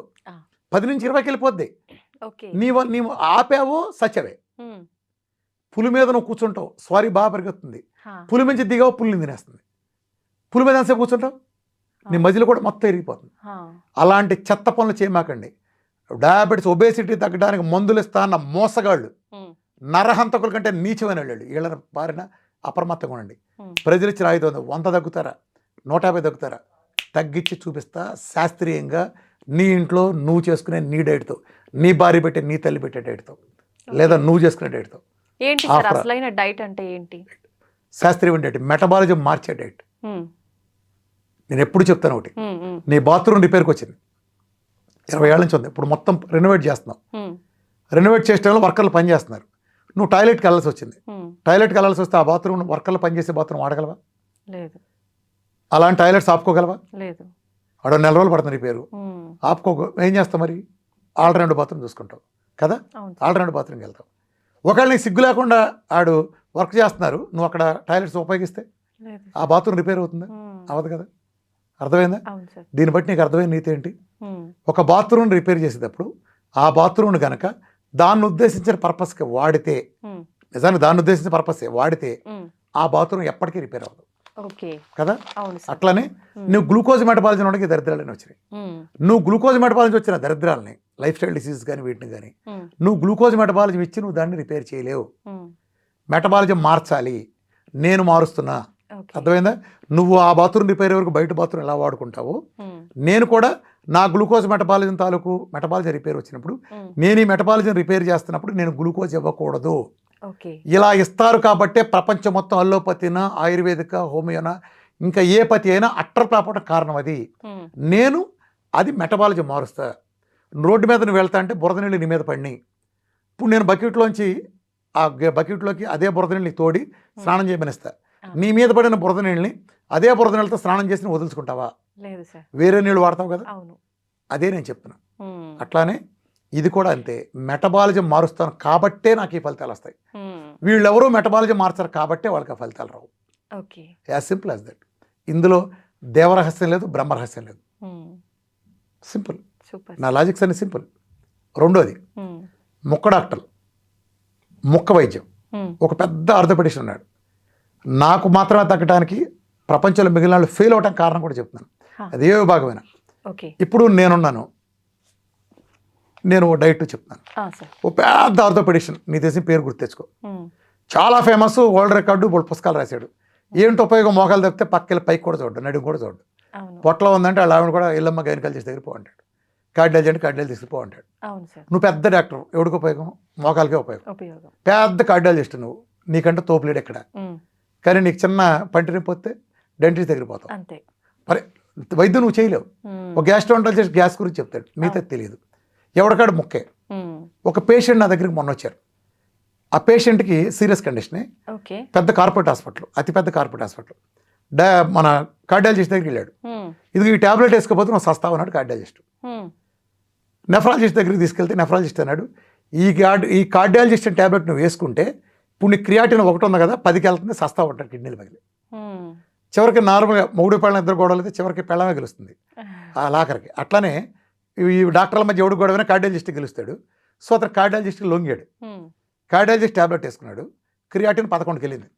10 నుంచి 20కి వెళ్ళిపోద్ది. నీవు ఆపావో సచ్చవే. పులి మీద నువ్వు కూర్చుంటావు, స్వారీ బాగా పెరుగుతుంది, పులి నుంచి దిగావు, పులిని తినేస్తుంది. పులి మీద ఎంతసేపు కూర్చుంటావు, నీ మజిల్ కూడా మొత్తం ఇరిగిపోతుంది. అలాంటి చెత్త పనులు చేయమాకండి. డయాబెటీస్ ఒబేసిటీ తగ్గడానికి మందులు ఇస్తా అన్న మోసగాళ్ళు, నరహంతకుల కంటే నీచమైన వాళ్ళు, వీళ్ళ బారిన అప్రమత్తంగా ఉండండి. ప్రజలు ఇచ్చిన 500 100 తగ్గుతారా, 150 తగ్గుతారా, తగ్గించి చూపిస్తా శాస్త్రీయంగా. నీ ఇంట్లో నువ్వు చేసుకునే నీ డైట్తో, నీ భార్య పెట్టే, నీ తల్లి పెట్టే డైట్తో, లేదా నువ్వు చేసుకునే డైట్తో. ఏంటి సార్ అసలైన డైట్ అంటే ఏంటి? శాస్త్రీయ డైట్, మెటబాలిజం మార్చే డైట్. నేను ఎప్పుడు చెప్తాను ఒకటి, నీ బాత్రూమ్ రిపేర్కి వచ్చింది 20 ఏళ్ళ నుంచి ఉంది, ఇప్పుడు మొత్తం రెనోవేట్ చేస్తున్నావు. రెనోవేట్ చేసే వాళ్ళు వర్కర్లు పని చేస్తున్నారు. నువ్వు టాయిలెట్కి వెళ్ళాల్సి వచ్చింది, టాయిలెట్కి వెళ్ళాల్సి వస్తే ఆ బాత్రూమ్ వర్కర్లు పనిచేసే బాత్రూమ్ వాడగలవా? లేదు. అలాంటి టాయిలెట్స్ ఆపుకోగలవా? లేదు. ఆడ 4 రోజులు పడుతుంది రిపేరు, ఏం చేస్తావు మరి? ఆల్టర్నేటివ్ బాత్రూమ్ చూసుకుంటావు కదా, ఆల్టర్నేటివ్ బాత్రూమ్కి వెళ్తావు. ఒకవేళ నీకు సిగ్గు లేకుండా ఆడు వర్క్ చేస్తున్నారు, నువ్వు అక్కడ టాయిలెట్స్ ఉపయోగిస్తే ఆ బాత్రూమ్ రిపేర్ అవుతుందా? అవ్వదు కదా. అర్థమైందా? దీన్ని బట్టి నీకు అర్థమైన నీతి ఏంటి? ఒక బాత్రూమ్ రిపేర్ చేసేటప్పుడు ఆ బాత్రూమ్ని కనుక దాన్ని ఉద్దేశించిన పర్పస్కి వాడితే, నిజానికి దాన్ని ఉద్దేశించిన పర్పస్ వాడితే ఆ బాత్రూమ్ ఎప్పటికీ రిపేర్ అవ్వదు కదా. అట్లనే నువ్వు గ్లూకోజ్ మెటబాలిజం ఉండడానికి దరిద్రాలని వచ్చినాయి. నువ్వు గ్లూకోజ్ మెటబాలిజం వచ్చిన దరిద్రాలని, లైఫ్ స్టైల్ డిసీజ్ కానీ వీటిని కానీ నువ్వు గ్లూకోజ్ మెటబాలిజం ఇచ్చి నువ్వు దాన్ని రిపేర్ చేయలేవు. మెటబాలిజం మార్చాలి, నేను మారుస్తున్నా. అర్థమైందా? నువ్వు ఆ బాత్రూమ్ రిపేర్ వరకు బయట బాత్రూమ్ ఎలా వాడుకుంటావో, నేను కూడా నా గ్లూకోజ్ మెటబాలిజం తాలూకు మెటబాలిజం రిపేర్ వచ్చినప్పుడు, నేను ఈ మెటబాలిజం రిపేర్ చేస్తున్నప్పుడు నేను గ్లూకోజ్ ఇవ్వకూడదు. ఇలా ఇస్తారు కాబట్టే ప్రపంచం మొత్తం అల్లోపతినా, ఆయుర్వేదిక, హోమియోనా, ఇంకా ఏ పతి అయినా అట్టర్ ప్రాపట కారణం అది. నేను అది మెటబాలిజం మారుస్తా. రోడ్డు మీద నువ్వు వెళ్తా అంటే బురద నీళ్ళు నీ మీద పడినాయి, ఇప్పుడు నేను బకెట్లోంచి ఆ బకెట్లోకి అదే బురద నీళ్ళని తోడి స్నానం చేయమనిస్తా. నీ మీద పడిన బురద నీళ్ళని అదే బురద నీళ్ళతో స్నానం చేసి వదులుచుకుంటావా? వేరే నీళ్ళు వాడతావు కదా. అదే నేను చెప్తున్నా. అట్లానే ఇది కూడా అంతే, మెటబాలిజం మారుస్తాను కాబట్టే నాకు ఈ ఫలితాలు వస్తాయి. వీళ్ళెవరూ మెటబాలిజం మార్చారు కాబట్టే వాళ్ళకి ఆ ఫలితాలు రావు. As simple as that. ఇందులో దేవరహస్యం లేదు, బ్రహ్మరహస్యం లేదు. సింపుల్. నా లాజిక్స్ అన్ని సింపుల్. రెండోది, ముక్క డాక్టర్, ముక్క వైద్యం. ఒక పెద్ద ఆర్థోపెడిషన్ ఉన్నాడు. నాకు మాత్రమే తగ్గడానికి ప్రపంచంలో మిగిలిన వాళ్ళు ఫెయిల్ అవడానికి కారణం కూడా చెప్తున్నాను. అది ఏ విభాగమైనా. ఇప్పుడు నేనున్నాను, నేను ఓ డైట్ చెప్తున్నాను. ఓ పెద్ద ఆర్థోపెడిషన్, నీ తెలిసిన పేరు గుర్తు తెచ్చుకో, చాలా ఫేమస్, వరల్డ్ రికార్డు, 3 పుస్తకాలు రాశాడు. ఏంటి ఉపయోగం? మోకాలు తప్పితే పక్కకి పైకి కూడా చూడ్డు, నడుము కూడా చూడ్డు. పొట్టలో ఉందంటే వాళ్ళ ఆవిడ కూడా ఇల్లమ్మ గైనకాలజిస్ట్ దగ్గర పోంటాడు, కార్డియాలజీ అంటే కార్డియాలజీ తీసుకుపో అంటాడు. నువ్వు పెద్ద డాక్టర్, ఎవడికి ఉపయోగం? మోకాలకే ఉపయోగం. పెద్ద కార్డియాలజిస్ట్ నువ్వు, నీకంటే తోపులేడు ఎక్కడ. కానీ నీకు చిన్న పంటి నొప్పి వస్తే డెంటిస్ట్ దగ్గర పోతావు. మరి వైద్యం నువ్వు చేయలేవు. ఒక గ్యాస్ట్రోంటాలజిస్ట్ గ్యాస్ గురించి చెప్తాడు, మిగతా తెలియదు. ఎవరికాడు ముక్కే. ఒక పేషెంట్ నా దగ్గరికి మొన్న వచ్చారు. ఆ పేషెంట్కి సీరియస్ కండిషనే, పెద్ద కార్పొరేట్ హాస్పిటల్, అతిపెద్ద కార్పొరేట్ హాస్పిటల్. మన కార్డియాలజిస్ట్ దగ్గరికి వెళ్ళాడు. ఇది ఈ ట్యాబ్లెట్ వేసుకోకపోతే నువ్వు సస్తావు అన్నాడు కార్డియాలజిస్ట్. నెఫ్రాలజిస్ట్ దగ్గరికి తీసుకెళ్తే నెఫ్రాలజిస్ట్ అన్నాడు, ఈ కార్డియాలజిస్ట్ ట్యాబ్లెట్ నువ్వు వేసుకుంటే ఇప్పుడు నీ క్రియాటిన్ 1 ఉంది కదా, 10కి వెళ్తుంది, సస్తావు అంటాడు. కిడ్నీలు పగిలి చివరికి నార్మల్గా 3 పెళ్ళం 2 గొడవలు అయితే చివరికి పెళ్ళమే గెలుస్తుంది ఆ లాకరికి. అట్లానే ఈ డాక్టర్ల మధ్య ఎవడు గొడవైనా కార్డియాలజిస్ట్ గెలుస్తాడు. సో అతను కార్డియాలజిస్ట్కి లొంగాడు. కార్డియాలజిస్ట్ ట్యాబ్లెట్ వేసుకున్నాడు, క్రియాటిన్ 11కి వెళ్ళింది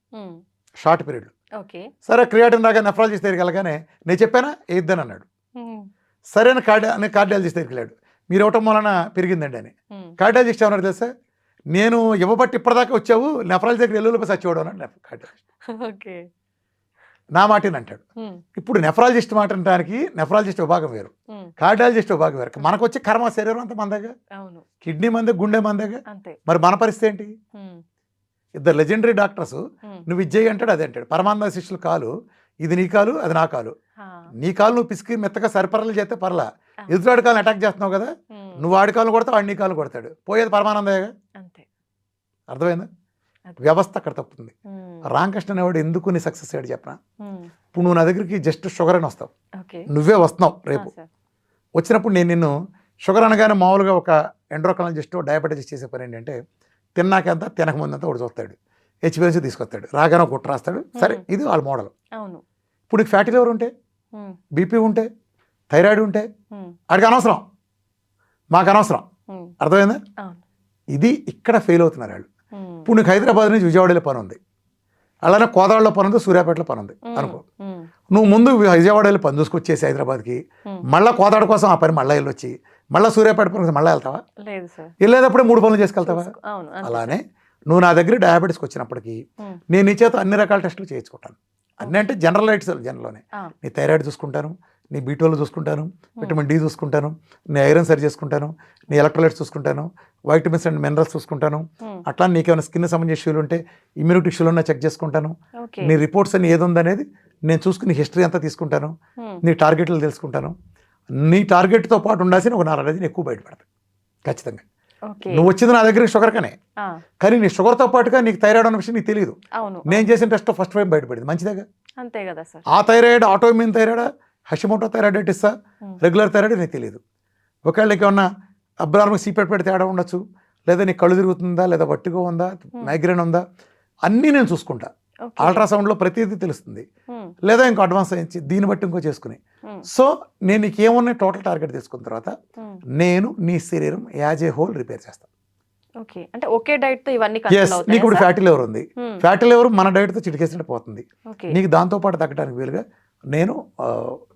షార్ట్ పీరియడ్లో. సరే క్రియాటిన్ రాగా నెఫ్రాలజిస్ట్ దగ్గరికి వెళ్ళగానే నేను చెప్పానా వేద్దని అన్నాడు. సరైన కార్డియాలజిస్ట్ దగ్గరికి వెళ్ళాడు, మీరు ఇవ్వటం వలన పెరిగిందండి అని. కార్డియాలజిస్ట్ ఏమన్నారు తెలుసా, నేను ఇవ్వబట్టి ఇప్పటిదాకా వచ్చావు, నెఫ్రాలజీ దగ్గర ఎల్లులో సచ్చివాడు అన్నాడు కార్డియాలజిస్ట్. నా మాటని అంటాడు. ఇప్పుడు నెఫ్రాలజిస్ట్ మాట అనడానికి నెఫ్రాలజిస్ట్ విభాగం వేరు, కార్డియాలజిస్ట్ విభాగం వేరు. మనకు వచ్చే కర్మ శరీరం అంతా మందగా, కిడ్నీ మందే, గుండె మందగా. మరి మన పరిస్థితి ఏంటి? ఇద్దరు లెజెండరీ డాక్టర్స్, నువ్వు ఇది చేయి అంటాడు, అది అంటాడు. పరమానంద శిష్యులు కాలు, ఇది నీ కాలు, అది నా కాలు. నీ కాలు నువ్వు పిసికి మెత్తగా సరిపరలు చేస్తే పర్లా, ఎదురాడి కాలను అటాక్ చేస్తున్నావు కదా, నువ్వు ఆడి కాలు కొడతావు, వాడి నీ కాలు కొడతాడు, పోయేది పరమానందయ్యగా. అర్థమైందా? వ్యవస్థ అక్కడ తప్పుతుంది. రామకృష్ణ అనేవాడు ఎందుకు నీ సక్సెస్ అయ్యాడు చెప్పనా? ఇప్పుడు నువ్వు నా దగ్గరికి జస్ట్ షుగర్ అని వస్తావు, నువ్వే వస్తున్నావు రేపు. వచ్చినప్పుడు నేను నిన్ను షుగర్ అనగానే మామూలుగా ఒక ఎండ్రోక్రాలజిస్ట్, డయాబెటిస్ చేసే పని ఏంటంటే తిన్నాకంతా తినకముందంతా ఒకటి చూస్తాడు, హెచ్బిఎన్సీ తీసుకొస్తాడు, రాగానే ఒక గుట్ట రాస్తాడు. సరే, ఇది వాళ్ళ మోడల్. ఇప్పుడు నీకు ఫ్యాటీ లివర్ ఉంటే, బీపీ ఉంటే, థైరాయిడ్ ఉంటే ఆడికి అనవసరం, మాకు అనవసరం. అర్థమైందా? ఇది ఇక్కడ ఫెయిల్ అవుతున్నారు వాళ్ళు. ఇప్పుడు నీకు హైదరాబాద్ నుంచి విజయవాడ వెళ్ళే పని ఉంది, అలానే కోదాడలో పని ఉంది, సూర్యాపేటలో పని ఉంది అనుకో. నువ్వు ముందు విజయవాడ వెళ్ళి పని చూసుకొచ్చేసి హైదరాబాద్కి, మళ్ళీ కోదాడ కోసం ఆ పని మళ్ళీ వెళ్ళొచ్చి, మళ్ళీ సూర్యాపేట పని మళ్ళీ వెళ్తావా? వెళ్ళేటప్పుడే 3 పనులు చేసుకెళ్తావా? అలానే నువ్వు నా దగ్గర డయాబెటీస్కి వచ్చినప్పటికీ నేను నీ చేత అన్ని రకాల టెస్టులు చేయించుకుంటాను. అన్నీ అంటే జనరల్లోనే నీ థైరాయిడ్ చూసుకుంటాను, నీ బీ12 చూసుకుంటాను, విటమిన్ డి చూసుకుంటాను, నీ ఐరన్ సరి చేసుకుంటాను, నీ ఎలక్ట్రోలైట్స్ చూసుకుంటాను, వైటమిన్స్ అండ్ మినరల్స్ చూసుకుంటాను. అట్లా నీకేమైనా స్కిన్ సంబంధించిన ఇష్యూలు ఉంటే, ఇమ్యూనిటీ ఇష్యూలు ఉన్నా చెక్ చేసుకుంటాను. నీ రిపోర్ట్స్ అన్ని ఏది ఉందనేది నేను చూసుకుని హిస్టరీ అంతా తీసుకుంటాను. నీ టార్గెట్లు తెలుసుకుంటాను. నీ టార్గెట్తో పాటు ఉండాల్సిన ఒక 4 రోజులు ఎక్కువ బయటపడతాయి ఖచ్చితంగా. నువ్వు వచ్చింది నా దగ్గర షుగర్ కనే, కానీ నీ షుగర్తో పాటుగా నీకు థైరాయిడ్ అన్న విషయం నీకు తెలియదు. నేను చేసిన టెస్ట్ ఫస్ట్ టైం బయటపడింది, మంచిదేగా? అంతే కదా సార్. ఆ థైరాయిడ్ ఆటోఇమ్యూన్ థైరాయిడ్, హషిమోటో థైరాయిడైటిసా, రెగ్యులర్ థైరాయిడ్ నీకు తెలియదు. ఒకవేళ నీకు ఏమన్నా అబ్నార్మల్ సీపెట్ పెడితే తేడా ఉండొచ్చు, లేదా నీకు కళ్ళు తిరుగుతుందా, లేదా వట్టిగా ఉందా, మైగ్రేన్ ఉందా, అన్నీ నేను చూసుకుంటా. అల్ట్రాసౌండ్లో ప్రతిదీ తెలుస్తుంది. లేదా ఇంకో అడ్వాన్స్ అయ్యించి దీన్ని బట్టి ఇంకో చేసుకుని. సో నేను నీకు ఏమున్నాయి టోటల్ టార్గెట్ తీసుకున్న తర్వాత నేను నీ శరీరం యాజ్ ఏ హోల్ రిపేర్ చేస్తాను. అంటే ఒకే డైట్ తో ఇవన్నీ నీకు ఇప్పుడు ఫ్యాటీ లివర్ ఉంది, ఫ్యాటీ లివర్ మన డైట్తో చిటికేసినట్టు పోతుంది. నీకు దాంతోపాటు తగ్గడానికి వీలుగా నేను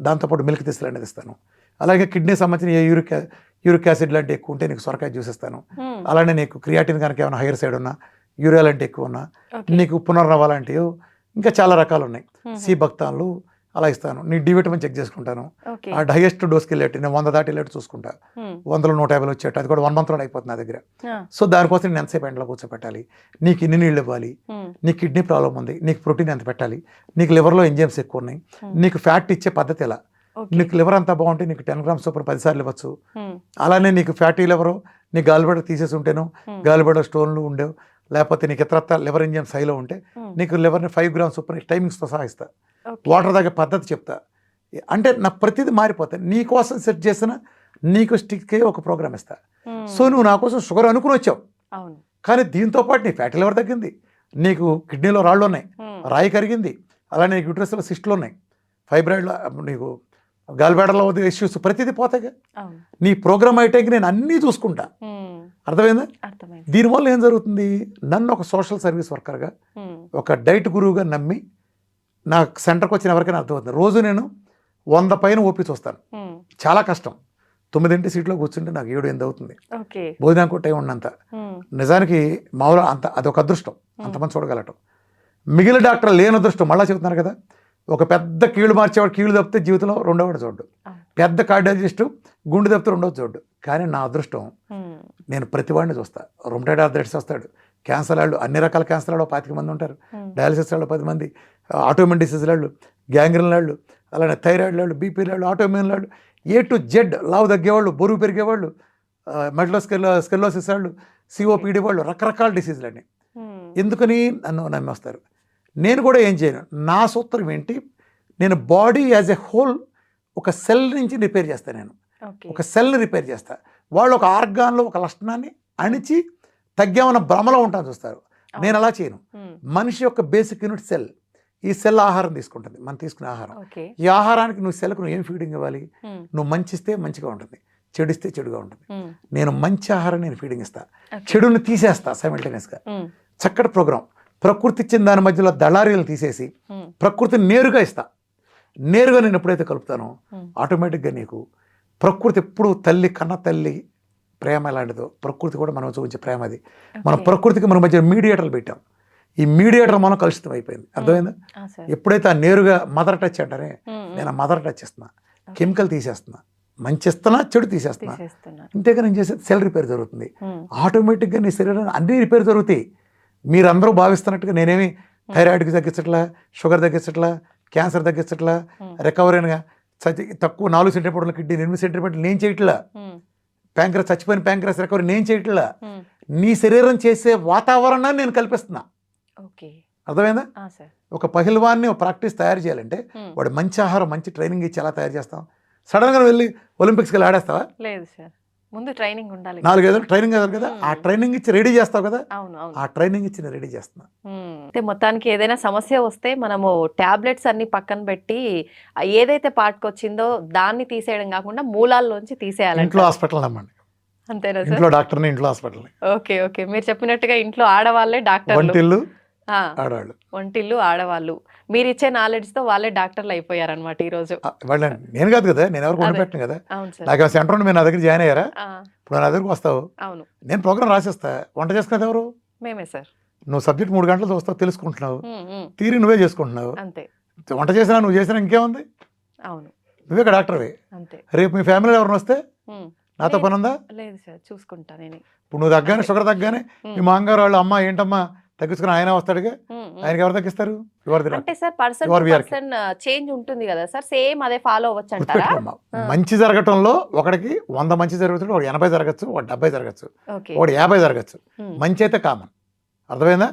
దాంతోపాటు మిల్క్ తీసలు అనేది ఇస్తాను. అలాగే కిడ్నీ సంబంధించిన యూరిక్ యాసిడ్ లాంటి ఎక్కువ ఉంటే నీకు సొరకాయ జ్యూస్ ఇస్తాను. అలానే నీకు క్రియాటిన్ కనుక ఏమైనా హైయర్ సైడ్ ఉన్నా, యూరియా లాంటి ఎక్కువ ఉన్నా, నీకు పునర్నవ లాంటివి ఇంకా చాలా రకాలు ఉన్నాయి, సి భక్తాలు అలా ఇస్తాను. నీ డి విటమిన్ చెక్ చేసుకుంటాను. ఆ హైయెస్ట్ డోస్కి వెళ్ళేట్టు నేను 100 దాటి వెళ్ళేట్టు చూసుకుంటా. 100లో 150 వచ్చేట్టు, అది కూడా 1 monthలో అయిపోతుంది నా దగ్గర. సో దానికోసం నేను ఎంతసేపు ఎండలో కూర్చోపెట్టాలి, నీకు ఇన్ని నీళ్ళు ఇవ్వాలి, నీకు కిడ్నీ ప్రాబ్లం ఉంది, నీకు ప్రోటీన్ ఎంత పెట్టాలి, నీకు లివర్లో ఎంజైమ్స్ ఎక్కువ ఉన్నాయి, నీకు ఫ్యాట్ ఇచ్చే పద్ధతి ఎలా, నీకు లివర్ అంతా బాగుంటే నీకు 10 grams చొప్పున 10 సార్లు ఇవ్వచ్చు. అలానే నీకు ఫ్యాటీ లివరు నీ గాలిబెడ తీసేసి ఉంటేనో, గాలిబెడ స్టోన్లు ఉండేవు, లేకపోతే నీకు ఇతరత్త లివర్ ఎంజైమ్స్ హైలో ఉంటే నీకు లివర్ని 5 grams చొప్పున టైమింగ్స్తో సహా ఇస్తా. వాటర్ తాగే పద్ధతి చెప్తా. అంటే నా ప్రతిదీ మారిపోతాయి. నీ కోసం సెట్ చేసిన నీకు స్టిక్ ఒక ప్రోగ్రామ్ ఇస్తా. సో నువ్వు నా కోసం షుగర్ అనుకుని వచ్చావు, కానీ దీంతో పాటు నీ ఫ్యాటీ లివర్ తగ్గింది, నీకు కిడ్నీలో రాళ్ళు ఉన్నాయి, రాయి కరిగింది, అలానే నీకు యూట్రస్లో సిస్టులు ఉన్నాయి, ఫైబ్రాయిడ్లో నీకు గాలిబేడలో ఇష్యూస్ ప్రతిదీ పోతాయిగా. నీ ప్రోగ్రామ్ అయితే నేను అన్నీ చూసుకుంటా. అర్థమైందా? దీనివల్ల ఏం జరుగుతుంది, నన్ను ఒక సోషల్ సర్వీస్ వర్కర్గా, ఒక డైట్ గురువుగా నమ్మి నా సెంటర్కి వచ్చిన ఎవరికైనా అర్థమవుతుంది. రోజు నేను 100 పైన ఓపి చూస్తాను. చాలా కష్టం. 9 సీట్లో కూర్చుంటే నాకు 7-8 అవుతుంది. భోజనానికి టైం ఉన్నంత. నిజానికి మామూలు అంత అదొక అదృష్టం, అంతమంది చూడగలటం. మిగిలిన డాక్టర్ లేని అదృష్టం. మళ్ళీ చెబుతున్నారు కదా, ఒక పెద్ద కీళ్ళు మార్చేవాడు కీళ్ళు తప్పితే జీవితంలో రెండోవాడు చూడ్డు, పెద్ద కార్డియాలజిస్టు గుండె తప్పితే రెండోది చూడ్డు. కానీ నా అదృష్టం, నేను ప్రతివాడిని చూస్తా. రొమటైడ్ ఆర్థరైటిస్ వస్తాడు, క్యాన్సర్ వాళ్ళు, అన్ని రకాల క్యాన్సర్ వాళ్ళు 25 మంది ఉంటారు, డయాలసిస్ వాళ్ళు 10 మంది, ఆటోఇమ్యూన్ డిసీజ్ వాళ్ళు, గ్యాంగ్రీన్ వాళ్ళు, అలానే థైరాయిడ్ వాళ్ళు, బీపీ వాళ్ళు, ఆటోఇమ్యూన్ వాళ్ళు, A to Z, లావు తగ్గేవాళ్ళు, బరువు పెరిగేవాళ్ళు, మెడలో స్కెల్లోసిస్ వాళ్ళు, సిఓపిడి వాళ్ళు, రకరకాల డిసీజులన్నీ. ఎందుకని నన్ను నమ్మేస్తారు. నేను కూడా ఏం చేయను. నా సూత్రం ఏంటి, నేను బాడీ యాజ్ ఎ హోల్ ఒక సెల్ నుంచి రిపేర్ చేస్తాను. నేను ఒక సెల్ని రిపేర్ చేస్తా. వాళ్ళు ఒక ఆర్గాన్లో ఒక లక్షణాన్ని అణిచి తగ్గామన్న భ్రమలో ఉంటాను చూస్తారు. నేను అలా చేయను. మనిషి యొక్క బేసిక్ యూనిట్ సెల్. ఈ సెల్ ఆహారం తీసుకుంటుంది, మనం తీసుకునే ఆహారం. ఈ ఆహారానికి నువ్వు సెల్కు నువ్వు ఏం ఫీడింగ్ ఇవ్వాలి, నువ్వు మంచిస్తే మంచిగా ఉంటుంది, చెడిస్తే చెడుగా ఉంటుంది. నేను మంచి ఆహారం నేను ఫీడింగ్ ఇస్తా, చెడుని తీసేస్తా సైమల్టేనియస్గా. చక్కటి ప్రోగ్రాం. ప్రకృతి ఇచ్చిన దాని మధ్యలో దళారీలు తీసేసి ప్రకృతిని నేరుగా ఇస్తా. నేరుగా నేను ఎప్పుడైతే కలుపుతానో ఆటోమేటిక్గా నీకు ప్రకృతి ఎప్పుడు తల్లి కన్న తల్లి ప్రేమ ఎలాంటిదో ప్రకృతి కూడా మనం చూపించే ప్రేమ అది. మన ప్రకృతికి మన మధ్య మీడియేటర్లు పెట్టాం. ఈ మీడియేటర్ మనం కలుషితం అయిపోయింది. అర్థమైందా? ఎప్పుడైతే ఆ నేరుగా మదర్ టచ్ అంటారే, నేను ఆ మదర్ టచ్ ఇస్తున్నా, కెమికల్ తీసేస్తున్నా, మంచి ఇస్తున్నా, చెడు తీసేస్తున్నా. ఇంతేగా నేను చేసేది సెల్ రిపేర్ జరుగుతుంది. ఆటోమేటిక్గా నీ శరీరాన్ని అన్ని రిపేర్ జరుగుతాయి. మీరందరూ భావిస్తున్నట్టుగా నేనేమి థైరాయిడ్కి తగ్గించట్లా, షుగర్ తగ్గించట్లా, క్యాన్సర్ తగ్గించట్లా, రికవరీగా తక్కువ 4 సెంటీమీటర్ల కిడ్నీ 8 సెంటీమీటర్లు నేను చేయట్లా, ప్యాంక్రస్ చచ్చిపోయిన ప్యాంక్రస్ రికవరీ నేను చేయట్లా. నీ శరీరం చేసే వాతావరణాన్ని నేను కల్పిస్తున్నా. అర్థమైందా? ఒక పహిల్వాన్ని ఒక ప్రాక్టీస్ తయారు చేయాలంటే వాడు మంచి ఆహారం మంచి ట్రైనింగ్ ఇచ్చి ఎలా తయారు చేస్తాం? సడన్గా వెళ్ళి ఒలింపిక్స్కి వెళ్ళి ఆడేస్తావా? లేదు సార్. ముందు ట్రైనింగ్ ఉండాలి. 4-5 ఏళ్ళు ట్రైనింగ్ కావాలి కదా, ఆ ట్రైనింగ్ ఇచ్చి రెడీ చేస్తావు కదా, అవును అవును. ఆ ట్రైనింగ్ ఇచ్చి నేను రెడీ చేస్తున్నా. అంటే మొత్తానికి ఏదైనా సమస్య వస్తే మనము టాబ్లెట్స్ అన్ని పక్కన పెట్టి ఏదైతే పార్ట్కి వచ్చిందో దాన్ని తీసేయడం కాకుండా మూలాల్లోంచి తీసేయాలి. ఇంట్లో హాస్పిటల్ నమ్మండి, అంతేనా సార్? ఇంట్లో డాక్టర్ని, ఇంట్లో హాస్పిటల్ని. ఓకే ఓకే, మీరు చెప్పినట్టుగా ఇంట్లో ఆడవాళ్ళే డాక్టర్లు, వంటిల్లు ఆడవాళ్ళు, వంటిల్లు ఆడవాళ్ళు. మీరు ఇచ్చే నాలెడ్జ్ తో వాళ్ళే డాక్టర్లు అయిపోయారనమాట ఈ రోజు. వాళ్ళని నేను కాదు కదా, నేను ఎవరు కొనిపెట్టను కదా. అవును సార్. నాకు సెంటర్ ఉండి మీరు నా దగ్గర జాయిన్ అయ్యారా, ఇప్పుడు నా దగ్గరకు వస్తావు, అవును, నేను ప్రోగ్రామ్ రాసేస్తా. వంట చేసుకునేది ఎవరు? మేమే సార్. నువ్వు సబ్జెక్ట్ 3 గంటలు చూస్తావు, తెలుసుకుంటున్నావు, తీరి నువ్వే చేసుకుంటున్నావు. అంతే. వంట చేసినా నువ్వు చేసినా ఇంకేముంది, అవును, నువ్వే డాక్టర్వే. అంతే. రేపు మీ ఫ్యామిలీలో ఎవరిని వస్తే నాతో పని ఉందా? లేదు సార్, చూసుకుంటా నేను. ఇప్పుడు నువ్వు తగ్గానే, షుగర్ తగ్గానే మీ మామగారు వాళ్ళు, అమ్మ ఏంటమ్మా తగ్గించుకుని ఆయన వస్తాడుగా, ఆయనకి ఎవరు తగ్గిస్తారు? అంటే sir person to person change ఉంటుంది కదా సార్, సేమ్ అదే ఫాలో అవ్వచ్చు అంటారా? మంచి జరగటంలో ఒకడికి 100 మంచి జరుగుతుంది, ఒకటి 80 జరగచ్చు, ఒకటి 70 జరగచ్చు, ఓకే, ఒకటి 50 జరగచ్చు. మంచి అయితే కామన్, అర్థమైందా?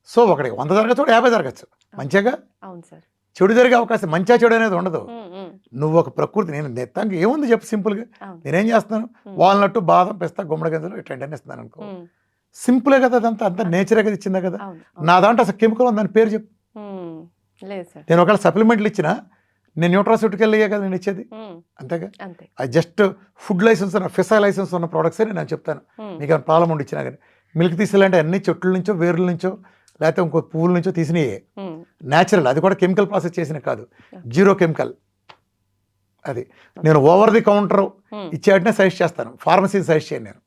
సో ఒకడికి 100 జరగచ్చు, ఒకటి 50 జరగచ్చు, మంచిగా. అవును సార్. చెడు జరిగే అవకాశం, మంచిగా చెడు అనేది ఉండదు. నువ్వు ఒక ప్రకృతి, నేను నెత్తానికి ఏముంది చెప్పు, సింపుల్గా నేనేం చేస్తున్నాను, వాల్నట్టు, బాదం, పిస్తా, గుమ్మడి గింజలు ఇట్లాంటి ఇస్తున్నాను అనుకో, సింపులే కదా, అదంతా అంతా నేచరే కదా ఇచ్చిందా కదా. నా దాంట్లో అసలు కెమికల్ ఉంది, దాని పేరు చెప్పు. లేదు సార్. నేను ఒకవేళ సప్లిమెంట్లు ఇచ్చినా నేను న్యూట్రాసిటీకి వెళ్ళే కదా నేను ఇచ్చేది, అంతేగా. అది జస్ట్ ఫుడ్ లైసెన్స్ ఉన్న, ఫిసా లైసెన్స్ ఉన్న ప్రోడక్ట్స్ అని నేను చెప్తాను. మీకు ఏమైనా ప్రాబ్లం ఉండి ఇచ్చినా కానీ, మిల్క్ తీసేయాలంటే అన్ని చెట్ల నుంచో, వేర్ల నుంచో, లేకపోతే ఇంకో పువ్వుల నుంచో తీసినయే, న్యాచురల్. అది కూడా కెమికల్ ప్రాసెస్ చేసిన కాదు, జీరో కెమికల్. అది నేను ఓవర్ ది కౌంటర్ ఇచ్చేటనే సజెస్ట్ చేస్తాను, ఫార్మసీ సజెస్ట్ చేయను నేను.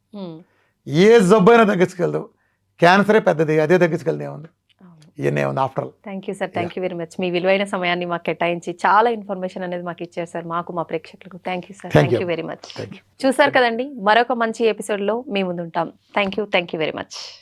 ఏ జబ్బు అయినా తగ్గించగలదు, క్యాన్సరే పెద్దది, అదే తగ్గించగలదు, ఏముంది, ఇవన్నీ ఏముంది after all. Thank you sir, thank you very much. మీ విలువైన సమయాన్ని మాకు కేటాయించి చాలా ఇన్ఫర్మేషన్ అనేది మాకు ఇచ్చారు సార్, మాకు మా ప్రేక్షకులకు. Thank you sir, thank you very much. చూసారు కదండి, మరొక మంచి ఎపిసోడ్లో మీ ముందు ఉంటాం. Thank you very much.